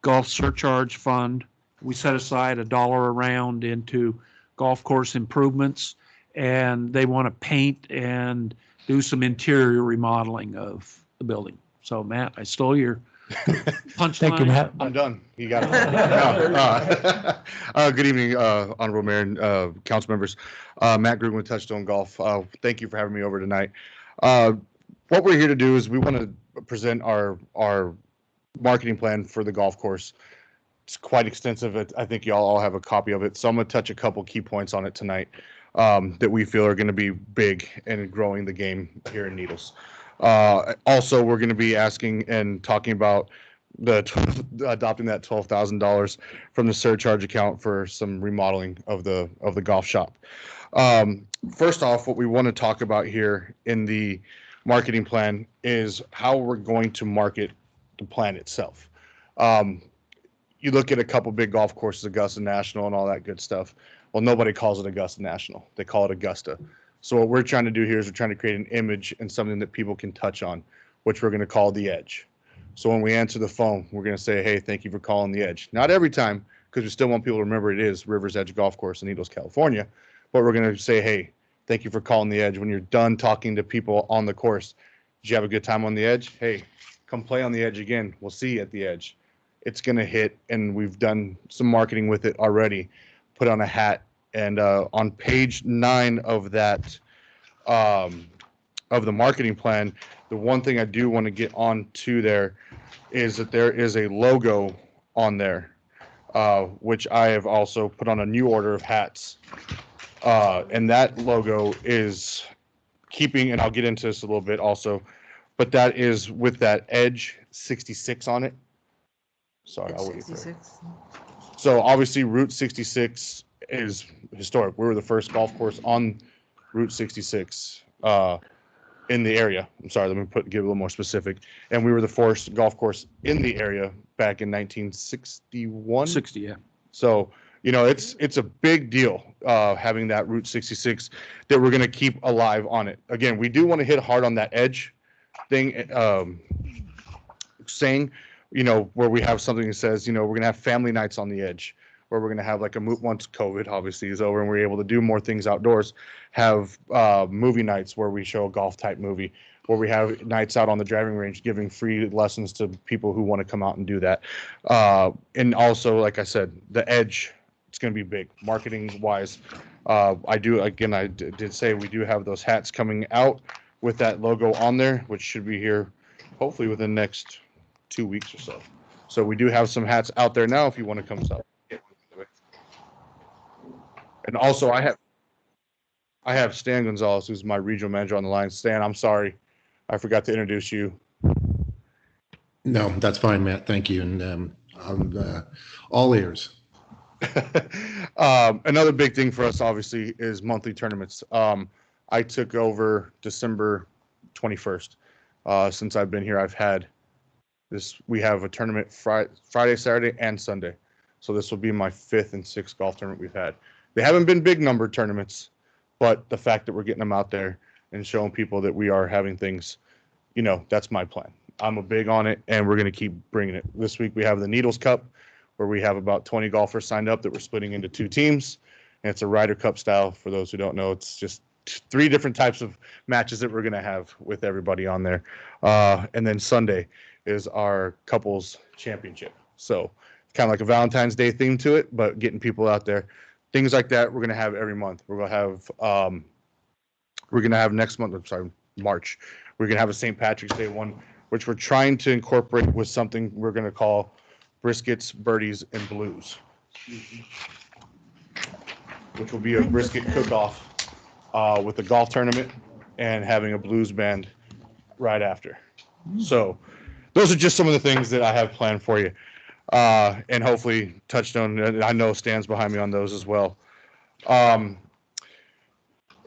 golf surcharge fund. We set aside $1 a round into golf course improvements, and they want to paint and do some interior remodeling of the building. So Matt, I stole your punchline. Thank you, Matt. I'm done. You got it. No, good evening, Honorable Mayor and council members. Matt Grugan with Touchstone Golf. Thank you for having me over tonight. What we're here to do is we want to present our marketing plan for the golf course. It's quite extensive. I think y'all all have a copy of it. So I'm going to touch a couple key points on it tonight that we feel are going to be big in growing the game here in Needles. Also, we're going to be asking and talking about adopting that $12,000 from the surcharge account for some remodeling of the golf shop. First off, what we want to talk about here in the marketing plan is how we're going to market the plan itself. You look at a couple big golf courses, Augusta National and all that good stuff. Well, nobody calls it Augusta National. They call it Augusta. So what we're trying to do here is we're trying to create an image and something that people can touch on, which we're going to call the Edge. So when we answer the phone, we're going to say, hey, thank you for calling the Edge. Not every time, because we still want people to remember it is Rivers Edge Golf Course in Needles, California. But we're going to say, hey, thank you for calling the Edge. When you're done talking to people on the course, did you have a good time on the Edge? Hey, come play on the Edge again. We'll see you at the Edge. It's going to hit, and we've done some marketing with it already. Put on a hat, and on page 9 of that of the marketing plan, the one thing I do want to get on to there is that there is a logo on there, which I have also put on a new order of hats. And that logo is keeping, and I'll get into this a little bit also, but that is with that Edge 66 on it. Sorry, I'll wait for it. So obviously Route 66 is historic. We were the first golf course on Route 66 in the area. I'm sorry, let me get a little more specific. And we were the first golf course in the area back in 1961. 60, yeah. So, you know, it's a big deal having that Route 66 that we're going to keep alive on it. Again, we do want to hit hard on that Edge thing, saying, you know, where we have something that says, you know, we're going to have family nights on the Edge, where we're going to have like once COVID obviously is over and we're able to do more things outdoors, have movie nights where we show a golf type movie, where we have nights out on the driving range giving free lessons to people who want to come out and do that. And also, like I said, the Edge, it's going to be big marketing wise. I did say we do have those hats coming out with that logo on there, which should be here hopefully within the next 2 weeks or so. So we do have some hats out there now if you want to come sell. And also I have Stan Gonzalez, who's my regional manager, on the line. Stan, I'm sorry, I forgot to introduce you. No, that's fine, Matt. Thank you. And I'm all ears. Another big thing for us, obviously, is monthly tournaments. I took over December 21st. Since I've been here, I've had this. We have a tournament Friday, Saturday, and Sunday. So this will be my 5th and 6th golf tournament we've had. They haven't been big number tournaments, but the fact that we're getting them out there and showing people that we are having things, you know, that's my plan. I'm a big on it, and we're going to keep bringing it. This week we have the Needles Cup, where we have about 20 golfers signed up that we're splitting into 2 teams. And it's a Ryder Cup style. For those who don't know, it's just 3 different types of matches that we're going to have with everybody on there. And then Sunday is our couples championship. So kind of like a Valentine's Day theme to it, but getting people out there. Things like that we're going to have every month. We're going to have next month, March. We're going to have a St. Patrick's Day one, which we're trying to incorporate with something we're going to call briskets, birdies, and blues, which will be a brisket cook-off with a golf tournament and having a blues band right after. So those are just some of the things that I have planned for you. And hopefully Touchstone, I know stands behind me on those as well.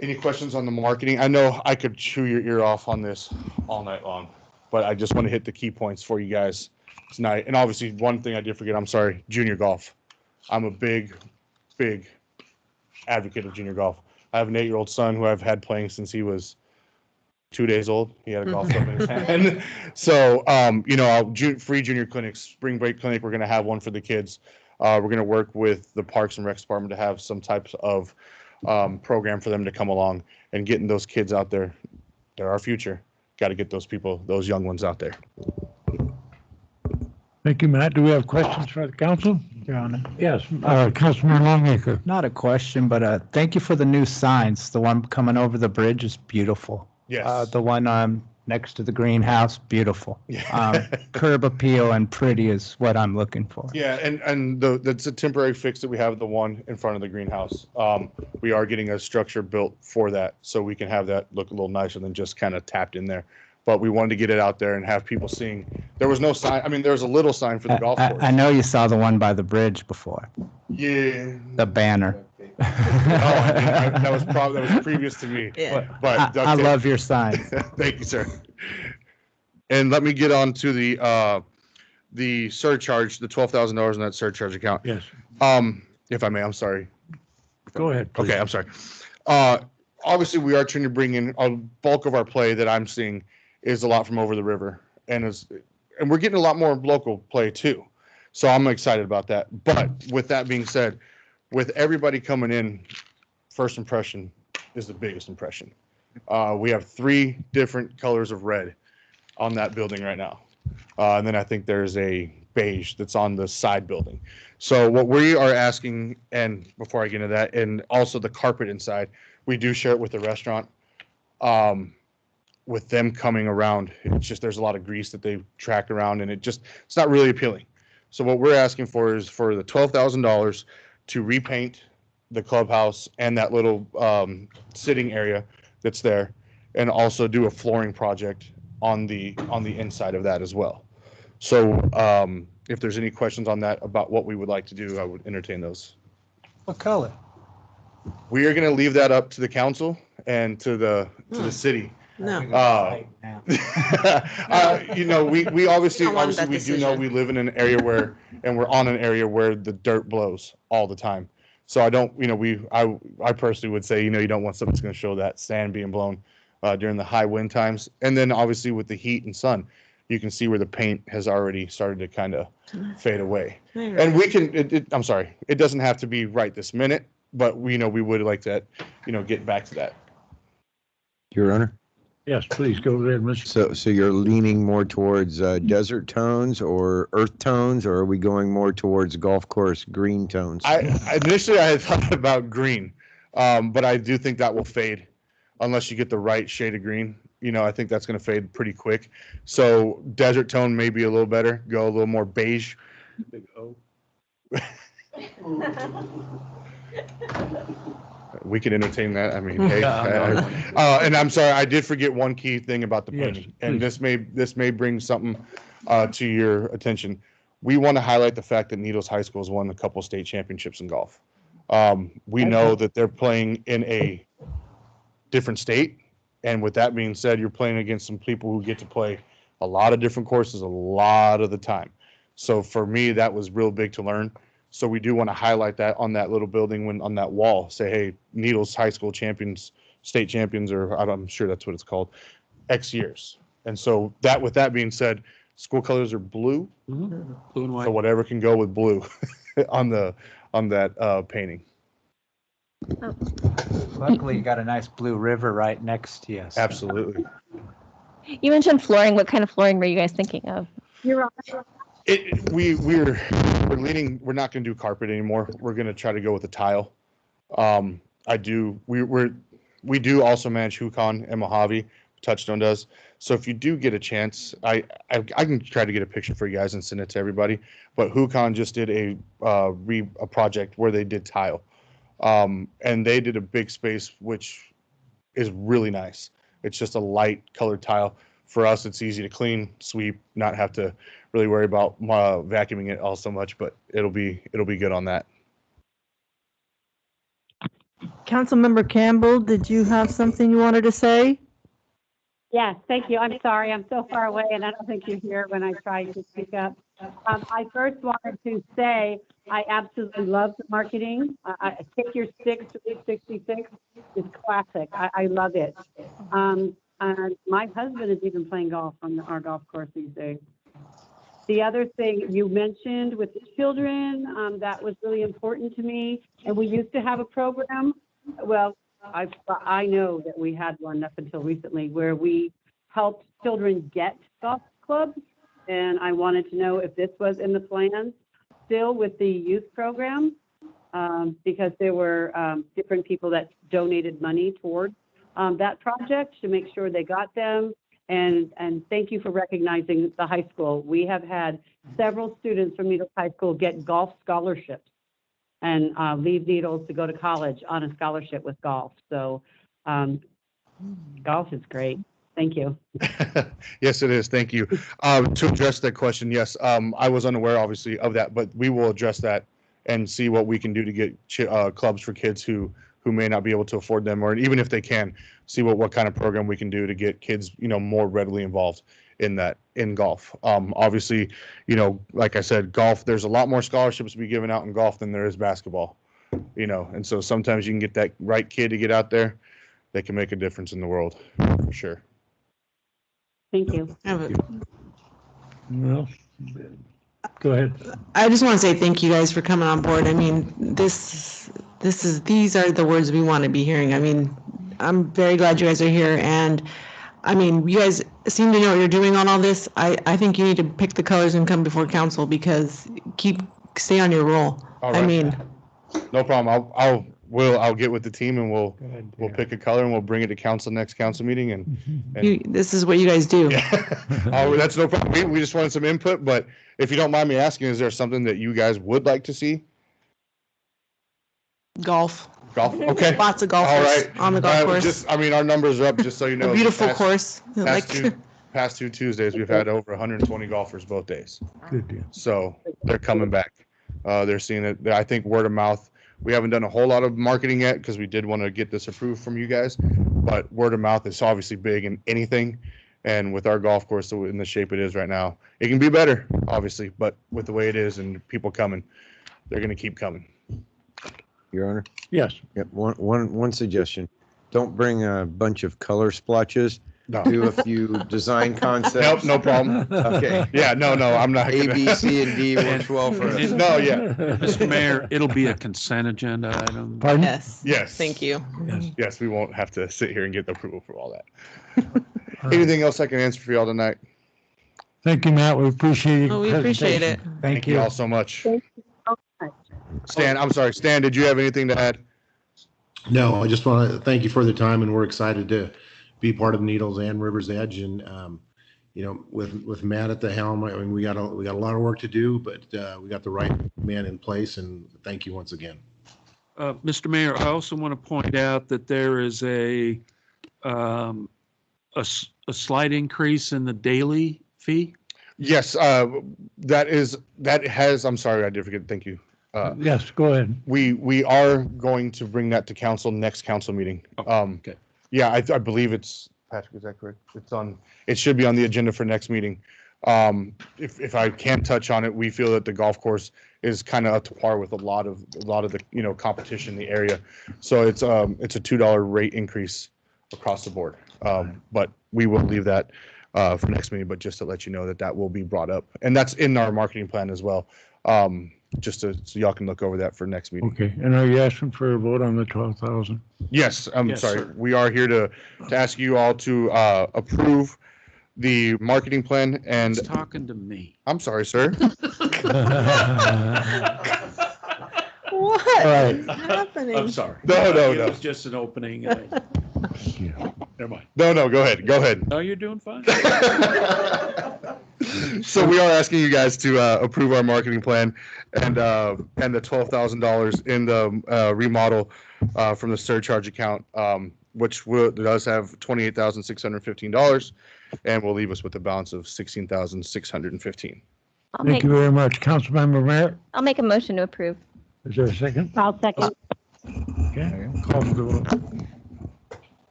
Any questions on the marketing? I know I could chew your ear off on this all night long, but I just want to hit the key points for you guys tonight. And obviously one thing I did forget, I'm sorry, junior golf. I'm a big advocate of junior golf. I have an 8-year-old son who I've had playing since he was 2 days old. He had a golf club in his hand. So, you know, free junior clinics, spring break clinic, we're going to have one for the kids. We're going to work with the Parks and Rec Department to have some types of program for them to come along and getting those kids out there. They're our future. Got to get those people, those young ones out there. Thank you, Matt. Do we have questions for the council? Your Honor. Yes, Councilman Longacre. Not a question, but thank you for the new signs. The one coming over the bridge is beautiful. Yes. The one next to the greenhouse, beautiful. Yeah. Curb appeal and pretty is what I'm looking for. Yeah, and that's a temporary fix that we have, the one in front of the greenhouse. We are getting a structure built for that, so we can have that look a little nicer than just kind of tapped in there. But we wanted to get it out there and have people seeing. There was no sign. I mean, there was a little sign for the golf course. I know you saw the one by the bridge before. Yeah. The banner. That was previous to me. Yeah. But I love your sign. Thank you, sir. And let me get on to the surcharge, the $12,000 in that surcharge account. Yes. If I may, I'm sorry. Go ahead, please. Okay, I'm sorry. Obviously, we are trying to bring in a bulk of our play that I'm seeing is a lot from over the river, and we're getting a lot more local play too. So I'm excited about that. But with that being said, with everybody coming in, first impression is the biggest impression. We have 3 different colors of red on that building right now. And then I think there's a beige that's on the side building. So what we are asking, and before I get into that, and also the carpet inside, we do share it with the restaurant. with them coming around, it's just there's a lot of grease that they track around, and it's not really appealing. So what we're asking for is for the $12,000 to repaint the clubhouse and that little sitting area that's there, and also do a flooring project on the inside of that as well. So if there's any questions on that about what we would like to do, I would entertain those. What color? We are going to leave that up to the council and to the city. No. You know, we obviously don't want that we do know decision. we live in an area where, and we're on an area where the dirt blows all the time. So I don't, you know, I personally would say, you know, you don't want something that's going to show that sand being blown during the high wind times. And then obviously with the heat and sun, you can see where the paint has already started to kind of fade away. And we can, I'm sorry, it doesn't have to be right this minute, but we know we would like to, you know, get back to that. Your Honor? Yes, please go ahead, Mr. So you're leaning more towards desert tones or earth tones, or are we going more towards golf course green tones? Initially I had thought about green, but I do think that will fade unless you get the right shade of green. You know, I think that's going to fade pretty quick. So desert tone may be a little better. Go a little more beige. Big O. We can entertain that. I mean, hey, and I'm sorry, I did forget one key thing about the painting, and this may bring something to your attention. We want to highlight the fact that Needles High School has won a couple state championships in golf. We know that they're playing in a different state, and with that being said, you're playing against some people who get to play a lot of different courses a lot of the time. So for me, that was real big to learn. So we do want to highlight that on that little building, when on that wall, say, hey, Needles High School champions, state champions, or I'm sure that's what it's called, X years. And so that, with that being said, school colors are blue. Blue and white. So whatever can go with blue on that painting. Luckily, you got a nice blue river right next to you. So. Absolutely. You mentioned flooring. What kind of flooring were you guys thinking of? We're leaning, we're not going to do carpet anymore. We're going to try to go with the tile. We do also manage Hucon and Mojave. Touchstone does. So if you do get a chance, I can try to get a picture for you guys and send it to everybody. But Hucon just did a project where they did tile, and they did a big space, which is really nice. It's just a light colored tile. For us, it's easy to clean, sweep, not have to really worry about vacuuming it all so much, but it'll be good on that. Councilmember Campbell, did you have something you wanted to say? Yes, thank you. I'm sorry, I'm so far away and I don't think you're here when I tried to speak up. I first wanted to say I absolutely love the marketing. Take Your Sticks to Route 66 is classic. I love it. And my husband is even playing golf on our golf course these days. The other thing you mentioned with the children, that was really important to me. And we used to have a program. Well, I know that we had one up until recently where we helped children get golf clubs. And I wanted to know if this was in the plans still with the youth program, because there were different people that donated money towards that project to make sure they got them. And thank you for recognizing the high school. We have had several students from Needles High School get golf scholarships and leave Needles to go to college on a scholarship with golf. So golf is great. Thank you. Yes, it is. Thank you. To address that question, yes, I was unaware, obviously, of that, but we will address that and see what we can do to get clubs for kids who may not be able to afford them, or even if they can, see what kind of program we can do to get kids, more readily involved in golf. Obviously, like I said, golf, there's a lot more scholarships to be given out in golf than there is basketball, and so sometimes you can get that right kid to get out there. They can make a difference in the world, for sure. Thank you. Well, go ahead. I just want to say thank you guys for coming on board. I mean, these are the words we want to be hearing. I mean, I'm very glad you guys are here, and I mean, you guys seem to know what you're doing on all this. I think you need to pick the colors and come before council, because stay on your roll. All right. I mean, no problem. I'll I'll get with the team and we'll pick a color and we'll bring it to council next council meeting and This is what you guys do. yeah. Oh, that's no problem. We just wanted some input, but if you don't mind me asking, is there something that you guys would like to see? Golf. Golf. Okay. Lots of golfers All right. on the golf course. Our numbers are up, just so you know. A beautiful past- course. Past two Tuesdays, we've had over 120 golfers both days. Good deal. So they're coming back. They're seeing it. I think word of mouth. We haven't done a whole lot of marketing yet because we did want to get this approved from you guys. But word of mouth is obviously big in anything. And with our golf course in the shape it is right now, it can be better, obviously. But with the way it is and people coming, they're going to keep coming. Your Honor? Yes. Yep, one suggestion. Don't bring a bunch of color splotches. No. Do a few design concepts. Nope, no problem. Okay. Yeah, no, I'm not. A, B, C, and D works well for us. No, yeah. Mr. Mayor, it'll be a consent agenda item. Pardon? Yes. Yes. Thank you. Yes, we won't have to sit here and get the approval for all that. Anything else I can answer for y'all tonight? Thank you, Matt. We appreciate Oh, your we appreciate it. presentation. Thank you all so much. Thank you so much. Stan, I'm sorry. Stan, did you have anything to add? No, I just want to thank you for the time, and we're excited to be part of Needles and River's Edge. And with Matt at the helm, I mean, we got a lot of work to do, but we got the right man in place. And thank you once again. Mr. Mayor, I also want to point out that there is a slight increase in the daily fee. Yes, I'm sorry, I did forget. Thank you. Yes, go ahead. We are going to bring that to council next council meeting. Okay. Yeah, I believe it's, Patrick, is that correct? It should be on the agenda for next meeting. If I can touch on it, we feel that the golf course is kind of up to par with a lot of the, competition in the area. So it's a $2 rate increase across the board. But we will leave that for next meeting, but just to let you know that will be brought up. And that's in our marketing plan as well. So y'all can look over that for next meeting. Okay, and are you asking for a vote on the 12,000? Yes, I'm Yes, sorry. sir. We are here to ask you all to approve the marketing plan and. He's talking to me. I'm sorry, sir. What All right. is happening? I'm sorry. No. It was just an opening. Never mind. No, go ahead. No, you're doing fine. So we are asking you guys to approve our marketing plan and the $12,000 in the remodel from the surcharge account, which does have $28,615 and will leave us with a balance of $16,615. Thank you very much. Councilmember Merritt, I'll make a motion to approve. is there a second? I'll second. Okay, call for the vote.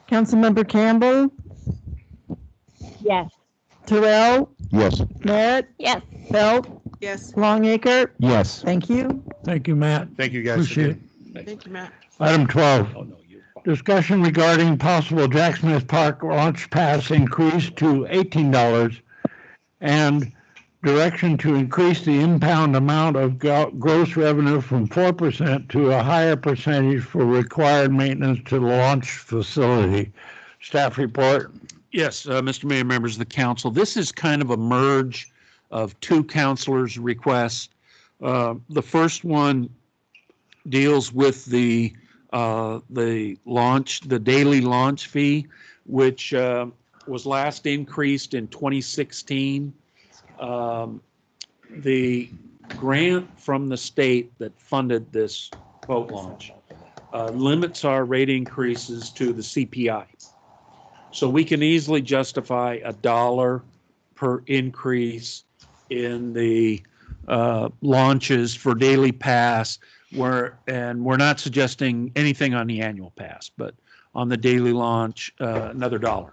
Councilmember Campbell, Yes. Terrell, Yes. Merritt, Yes. Belt, Yes. Longacre. Yes. Thank you. Thank you, Matt. Thank you guys. Appreciate it. Thank you, Matt. Item 12, Oh, no, you're fine. discussion regarding possible Jack Smith Park launch pass increase to $18 and direction to increase the impound amount of gross revenue from 4% to a higher percentage for required maintenance to the launch facility. Staff report. Yes, Mr. Mayor, members of the council, this is kind of a merge of two councilors' requests. The first one deals with the launch, the daily launch fee, which was last increased in 2016. The grant from the state that funded this boat launch limits our rate increases to the CPI. So we can easily justify $1 per increase in the launches for daily pass, and we're not suggesting anything on the annual pass, but on the daily launch, another $1.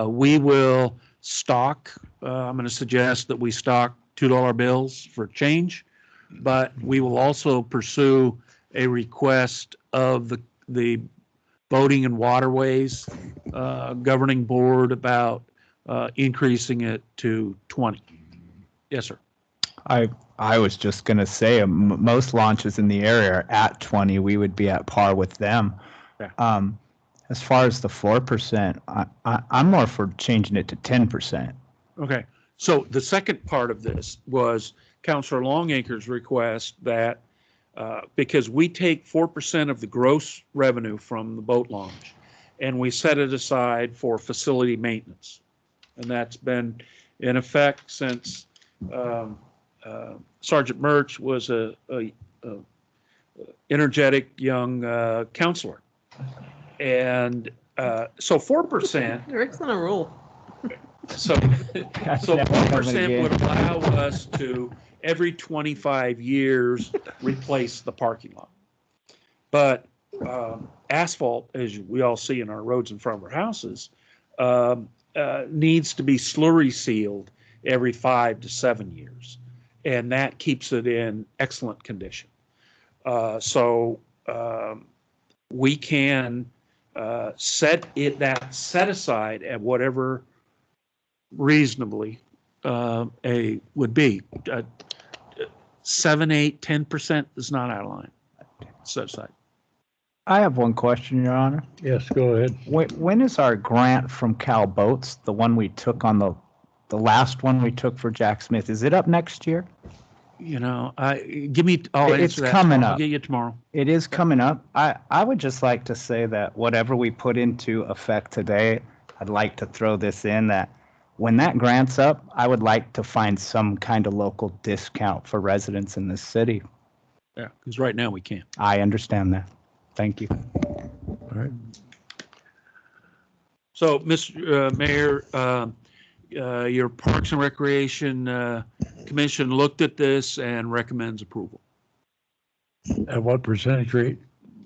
We will stock, I'm going to suggest that we stock $2 bills for change, but we will also pursue a request of the Boating and Waterways Governing Board about increasing it to 20. Yes, sir. I was just going to say most launches in the area are at 20. We would be at par with them. Yeah. As far as the 4%, I'm more for changing it to 10%. Okay. So the second part of this was Councilor Longacre's request that because we take 4% of the gross revenue from the boat launch and we set it aside for facility maintenance. And that's been in effect since Sergeant Murch was a energetic young counselor. And so 4%. Rick's on a roll. So 4% would allow us to, every 25 years, replace the parking lot. But asphalt, as we all see in our roads in front of our houses, needs to be slurry sealed every 5 to 7 years. And that keeps it in excellent condition. So we can set aside at whatever reasonably would be 7, 8, 10% is not out of line. Set aside. I have one question, Your Honor. Yes, go ahead. When is our grant from Cal Boats, the one we took on the last one we took for Jack Smith, is it up next year? You know, I'll answer It's that coming tomorrow. up. I'll get you tomorrow. It is coming up. I would just like to say that whatever we put into effect today, I'd like to throw this in that when that grant's up, I would like to find some kind of local discount for residents in this city. Yeah, because right now we can't. I understand that. Thank you. All right. So, Mr. Mayor, your Parks and Recreation Commission looked at this and recommends approval. At what percentage rate?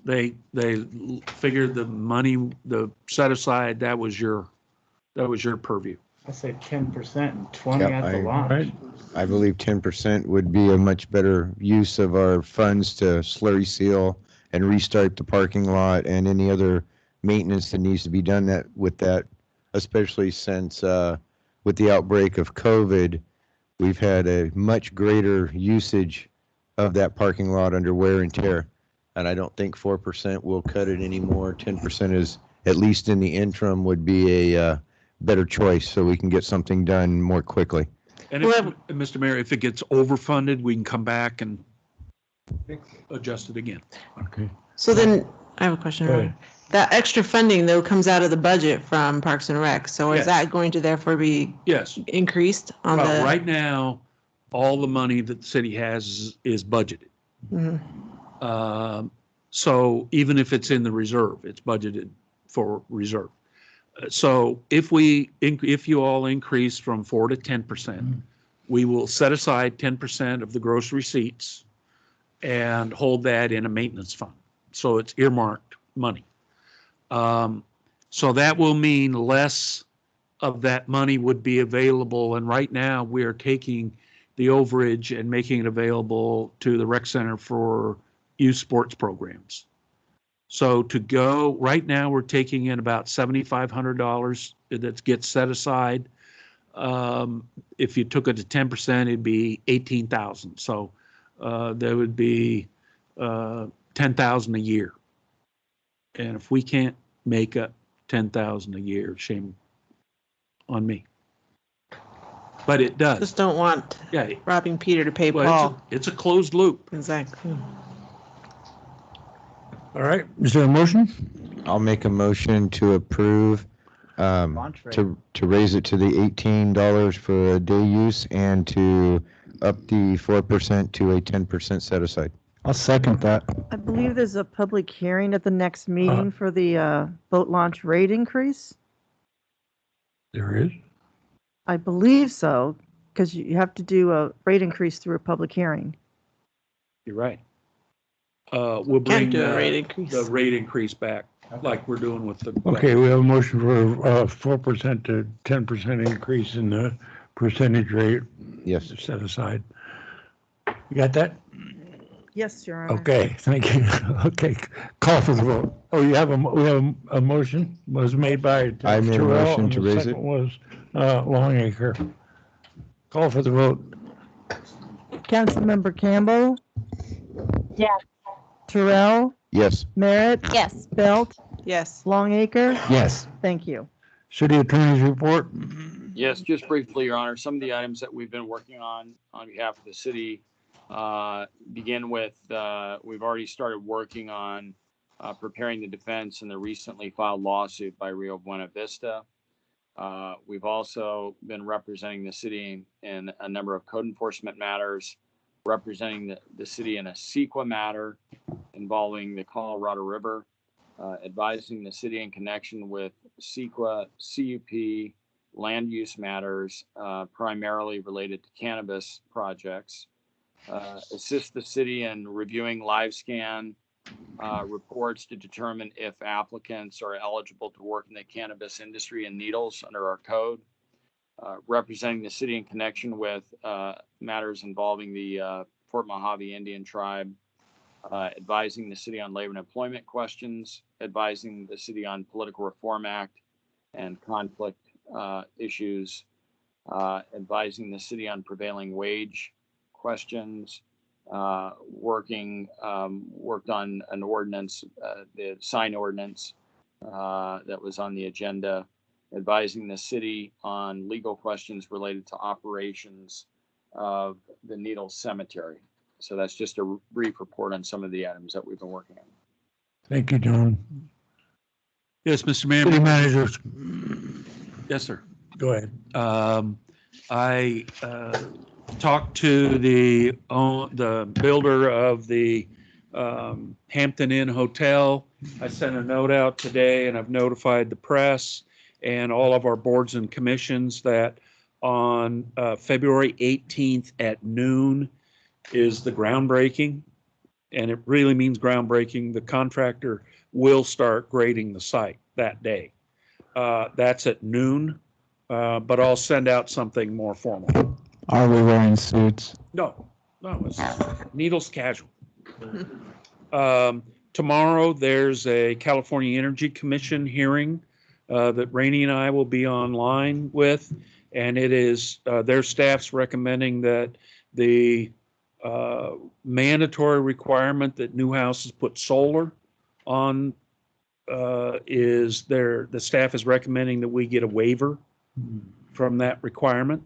They figured the money, the set aside, that was your purview. I say 10% and 20 Yeah, at the launch. Right. I believe 10% would be a much better use of our funds to slurry seal and restart the parking lot and any other maintenance that needs to be done with that, especially since with the outbreak of COVID, we've had a much greater usage of that parking lot under wear and tear. And I don't think 4% will cut it anymore. 10% is, at least in the interim, would be a better choice so we can get something done more quickly. And Mr. Mayor, if it gets overfunded, we can come back and adjust it again. Okay. So then, I have a question. Go ahead. That extra funding, though, comes out of the budget from Parks and Rec. So is Yes. that going to therefore be Yes. increased on Well, the? right now, all the money that the city has is budgeted. Mhm. So even if it's in the reserve, it's budgeted for reserve. So if you all increase from 4 to 10%, we will set aside 10% of the gross receipts and hold that in a maintenance fund. So it's earmarked money. So that will mean less of that money would be available. And right now we are taking the overage and making it available to the rec center for youth sports programs. So to go, right now, we're taking in about $7,500 that gets set aside. If you took it to 10%, it'd be $18,000. So there would be $10,000 a year. And if we can't make up $10,000 a year, shame on me. But it does. Just don't want robbing Peter to pay Well, Paul. it's a closed loop. Exactly. All right. Is there a motion? I'll make a motion to approve to raise it to the $18 for a day use and to up the 4% to a 10% set aside. I'll second that. I believe there's a public hearing at the next meeting for the boat launch rate increase. There is. I believe so, because you have to do a rate increase through a public hearing. You're right. We'll bring do a rate increase. the rate increase back, like we're doing with the. Okay, we have a motion for 4% to 10% increase in the percentage rate. Yes. Set aside. You got that? Yes, Your Honor. Okay, thank you. Okay, call for the vote. Oh, we have a motion was made by I made a Terrell, motion and to the raise second it. was Longacre. Call for the vote. Councilmember Campbell, Yes. Terrell, Yes. Merritt, Yes. Belt, Yes. Longacre. Yes. Thank you. City Attorney's report. Yes, just briefly, Your Honor, some of the items that we've been working on behalf of the city Begin with, we've already started working on preparing the defense in the recently filed lawsuit by Rio Buena Vista. We've also been representing the city in a number of code enforcement matters, representing the city in a CEQA matter involving the Colorado River, advising the city in connection with CEQA, CUP, land use matters, primarily related to cannabis projects, assist the city in reviewing live scan reports to determine if applicants are eligible to work in the cannabis industry and needles under our code, representing the city in connection with matters involving the Fort Mojave Indian tribe, advising the city on labor and employment questions, advising the city on Political Reform Act and conflict issues, advising the city on prevailing wage questions, worked on an ordinance, the sign ordinance that was on the agenda, advising the city on legal questions related to operations of the Needles Cemetery. So that's just a brief report on some of the items that we've been working on. Thank you, John. Yes, Mr. Mayor. City manager, Yes, sir. go ahead. I talked to the builder of the Hampton Inn Hotel. I sent a note out today, and I've notified the press and all of our boards and commissions that on February 18th at noon is the groundbreaking, and it really means groundbreaking. The contractor will start grading the site that day. That's at noon, but I'll send out something more formal. Are we wearing suits? No, it's Needles casual. Tomorrow, there's a California Energy Commission hearing that Rainey and I will be online with, and it is their staff's recommending that the mandatory requirement that new houses put solar on the staff is recommending that we get a waiver from that requirement.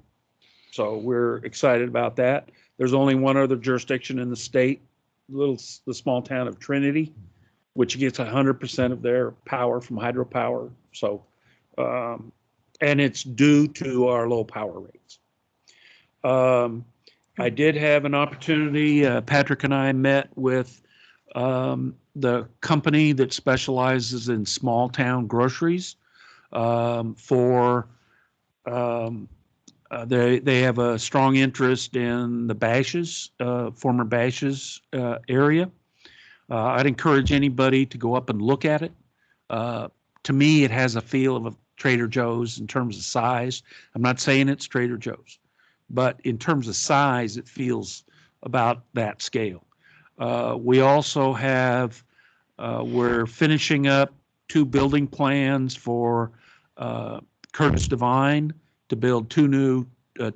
So we're excited about that. There's only one other jurisdiction in the state, the small town of Trinity, which gets 100% of their power from hydropower. So, and it's due to our low power rates. I did have an opportunity, Patrick and I met with the company that specializes in small town groceries they have a strong interest in the Bashes, former Bashes area. I'd encourage anybody to go up and look at it. To me, it has a feel of a Trader Joe's in terms of size. I'm not saying it's Trader Joe's, but in terms of size, it feels about that scale. We also have, we're finishing up 2 building plans for Curtis Devine to build 2 new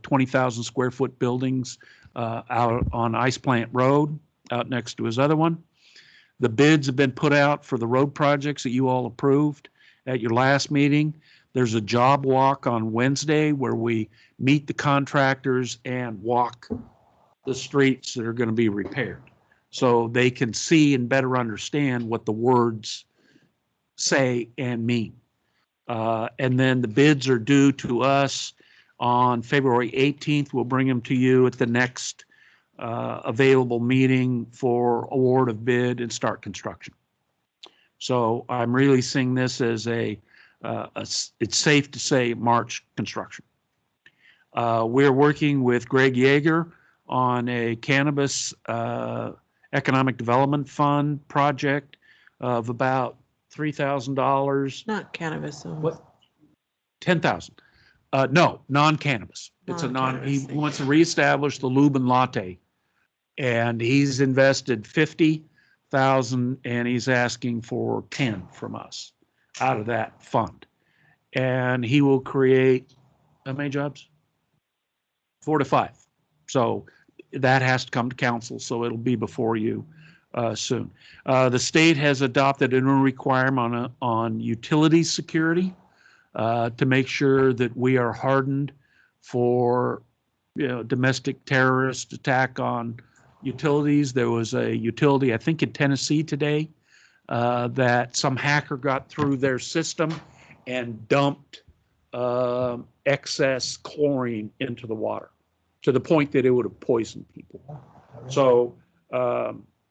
20,000 square foot buildings out on Ice Plant Road, out next to his other one. The bids have been put out for the road projects that you all approved at your last meeting. There's a job walk on Wednesday where we meet the contractors and walk the streets that are going to be repaired, so they can see and better understand what the words say and mean. And then the bids are due to us on February 18th. We'll bring them to you at the next available meeting for award of bid and start construction. So I'm really seeing this as it's safe to say March construction. We're working with Greg Yeager on a cannabis economic development fund project of about $3,000. Not cannabis. What? 10,000. No, non-cannabis. It's a he wants to reestablish the Lubin Latte, and he's invested 50,000, and he's asking for 10 from us out of that fund, and he will create how many jobs? 4 to 5. So that has to come to council, so it'll be before you soon. The state has adopted a new requirement on utility security to make sure that we are hardened for domestic terrorist attack on utilities. There was a utility, I think in Tennessee today, that some hacker got through their system and dumped excess chlorine into the water to the point that it would have poisoned people. So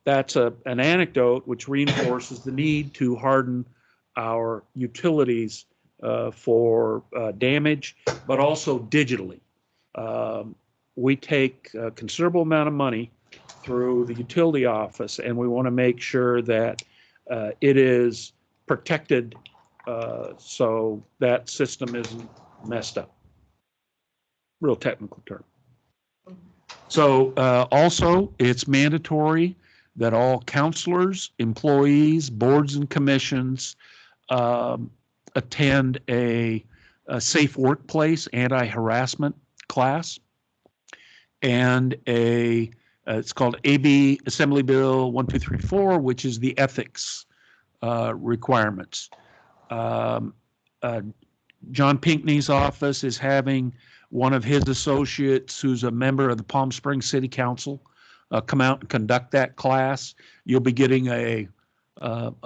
that's an anecdote which reinforces the need to harden our utilities for damage, but also digitally. We take a considerable amount of money through the utility office, and we want to make sure that it is protected so that system isn't messed up. Real technical term. So also, it's mandatory that all counselors, employees, boards and commissions attend a safe workplace anti-harassment class and it's called AB Assembly Bill 1234, which is the ethics requirements. John Pinckney's office is having one of his associates who's a member of the Palm Springs City Council come out and conduct that class. You'll be getting a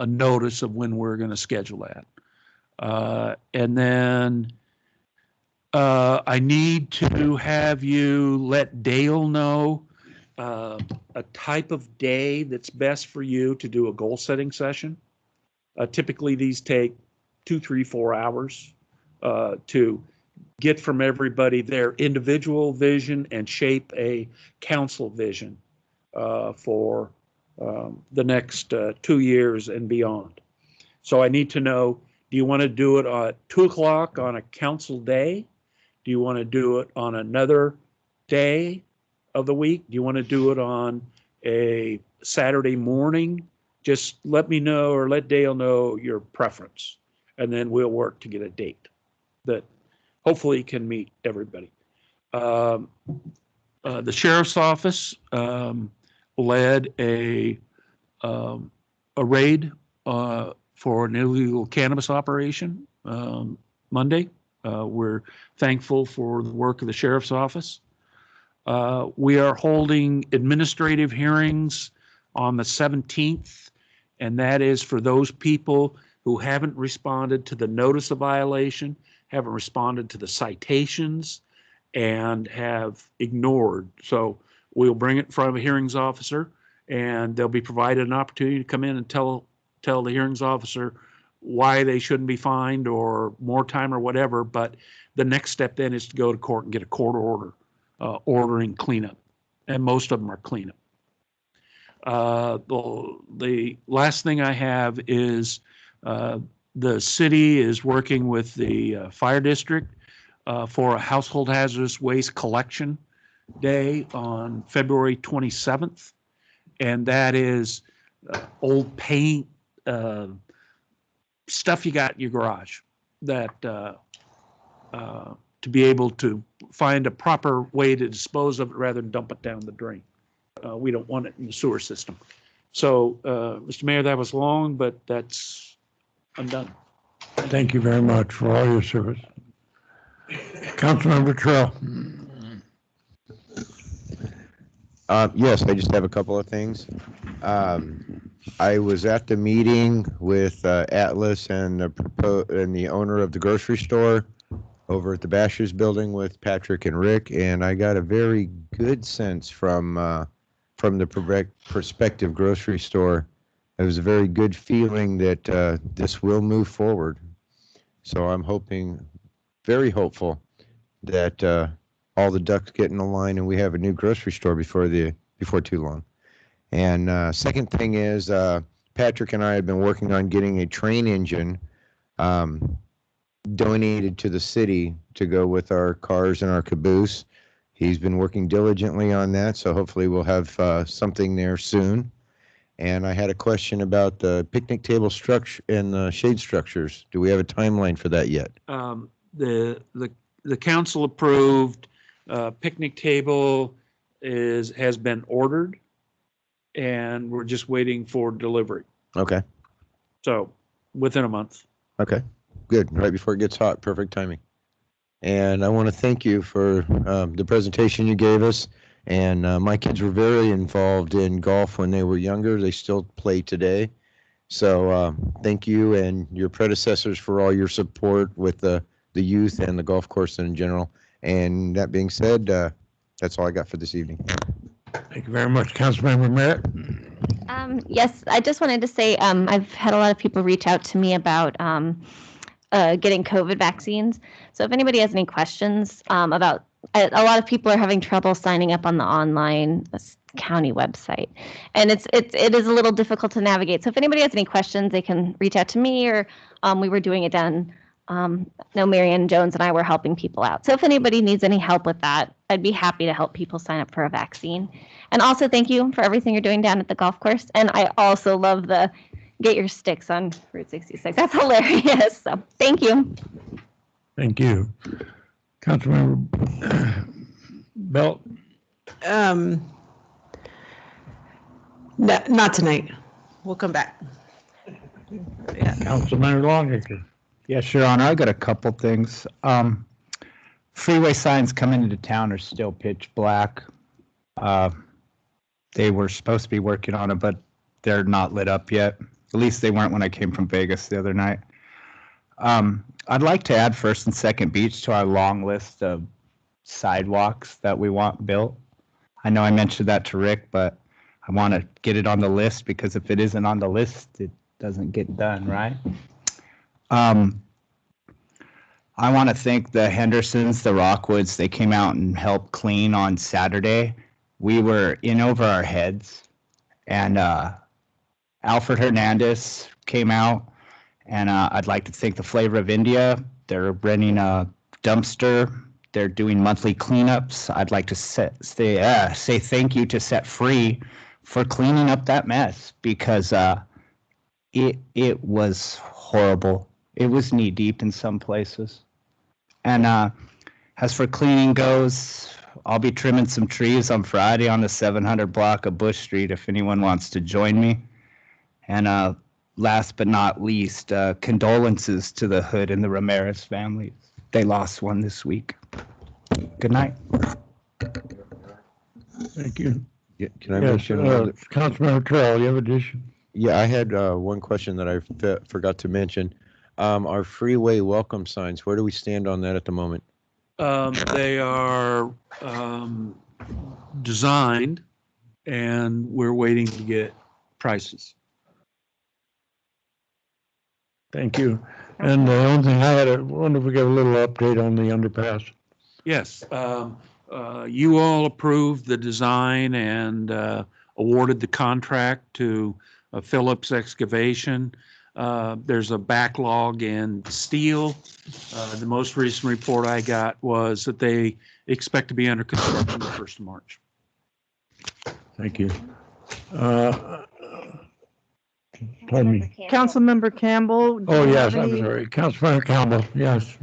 notice of when we're going to schedule that. And then I need to have you let Dale know a type of day that's best for you to do a goal setting session. Typically these take 2, 3, 4 hours to get from everybody their individual vision and shape a council vision for the next 2 years and beyond. So I need to know, do you want to do it at 2 o'clock on a council day? Do you want to do it on another day of the week? Do you want to do it on a Saturday morning? Just let me know or let Dale know your preference, and then we'll work to get a date that hopefully can meet everybody. The sheriff's office led a raid for an illegal cannabis operation Monday. We're thankful for the work of the sheriff's office. We are holding administrative hearings on the 17th, and that is for those people who haven't responded to the notice of violation, haven't responded to the citations, and have ignored. So we'll bring it in front of a hearings officer, and they'll be provided an opportunity to come in and tell the hearings officer why they shouldn't be fined or more time or whatever. But the next step then is to go to court and get a court order ordering cleanup, and most of them are cleanup. The last thing I have is the city is working with the fire district for a household hazardous waste collection day on February 27th. And that is old paint, stuff you got in your garage that to be able to find a proper way to dispose of it rather than dump it down the drain. We don't want it in the sewer system. So, Mr. Mayor, that was long, but I'm done. Thank you very much for all your service. Councilmember Terrell. Yes, I just have a couple of things. I was at the meeting with Atlas and the owner of the grocery store over at the Bashers building with Patrick and Rick, and I got a very good sense from the prospective grocery store. It was a very good feeling that this will move forward. So I'm very hopeful that all the ducks get in a line and we have a new grocery store before too long. And second thing is, Patrick and I have been working on getting a train engine donated to the city to go with our cars and our caboose. He's been working diligently on that, so hopefully we'll have something there soon. And I had a question about the picnic table structure and the shade structures. Do we have a timeline for that yet? The council approved picnic table has been ordered, and we're just waiting for delivery. Okay. So within a month. Okay, good. Right before it gets hot, perfect timing. And I want to thank you for the presentation you gave us And my kids were very involved in golf when they were younger. They still play today. So thank you and your predecessors for all your support with the youth and the golf course in general. And that being said, that's all I got for this evening. Thank you very much, Councilmember Merritt. Yes, I just wanted to say I've had a lot of people reach out to me about getting COVID vaccines. So if anybody has any questions about, a lot of people are having trouble signing up on the online county website, and it is a little difficult to navigate. So if anybody has any questions, they can reach out to me, or we were doing it down. No, Marianne Jones and I were helping people out. So if anybody needs any help with that, I'd be happy to help people sign up for a vaccine. And also thank you for everything you're doing down at the golf course. And I also love the get your sticks on Route 66. That's hilarious. So thank you. Thank you. Councilmember Belt. Not tonight. We'll come back. Yeah. Councilmember Longacre. Yes, Your Honor, I got a couple things. Freeway signs coming into town are still pitch black. They were supposed to be working on it, but they're not lit up yet. At least they weren't when I came from Vegas the other night. I'd like to add First and Second Beach to our long list of sidewalks that we want built. I know I mentioned that to Rick, but I want to get it on the list because if it isn't on the list, it doesn't get done, right? I want to thank the Hendersons, the Rockwoods. They came out and helped clean on Saturday. We were in over our heads, and Alfred Hernandez came out, and I'd like to thank the Flavor of India. They're renting a dumpster. They're doing monthly cleanups. I'd like to say thank you to Set Free for cleaning up that mess because it was horrible. It was knee deep in some places. And as for cleaning goes, I'll be trimming some trees on Friday on the 700 block of Bush Street if anyone wants to join me. And last but not least, condolences to the Hood and the Ramirez families. They lost one this week. Good night. Thank you. Yeah, can I Yes, mention? Councilmember Terrell, you have addition? Yeah, I had one question that I forgot to mention. Our freeway welcome signs, where do we stand on that at the moment? They are designed, and we're waiting to get prices. Thank you. And the only thing I had, I wonder if we get a little update on the underpass. Yes, you all approved the design and awarded the contract to Phillips Excavation. There's a backlog in steel. The most recent report I got was that they expect to be under construction the 1st of March. Thank you. Pardon me. Councilmember Campbell. Oh, yes, I'm sorry. Councilmember Campbell, yes.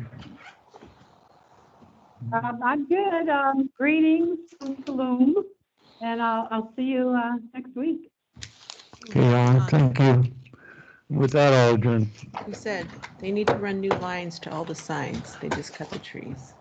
I'm good. Greetings from Tulum, and I'll see you next week. Okay, thank you. With that, I'll adjourn. Who said they need to run new lines to all the signs? They just cut the trees.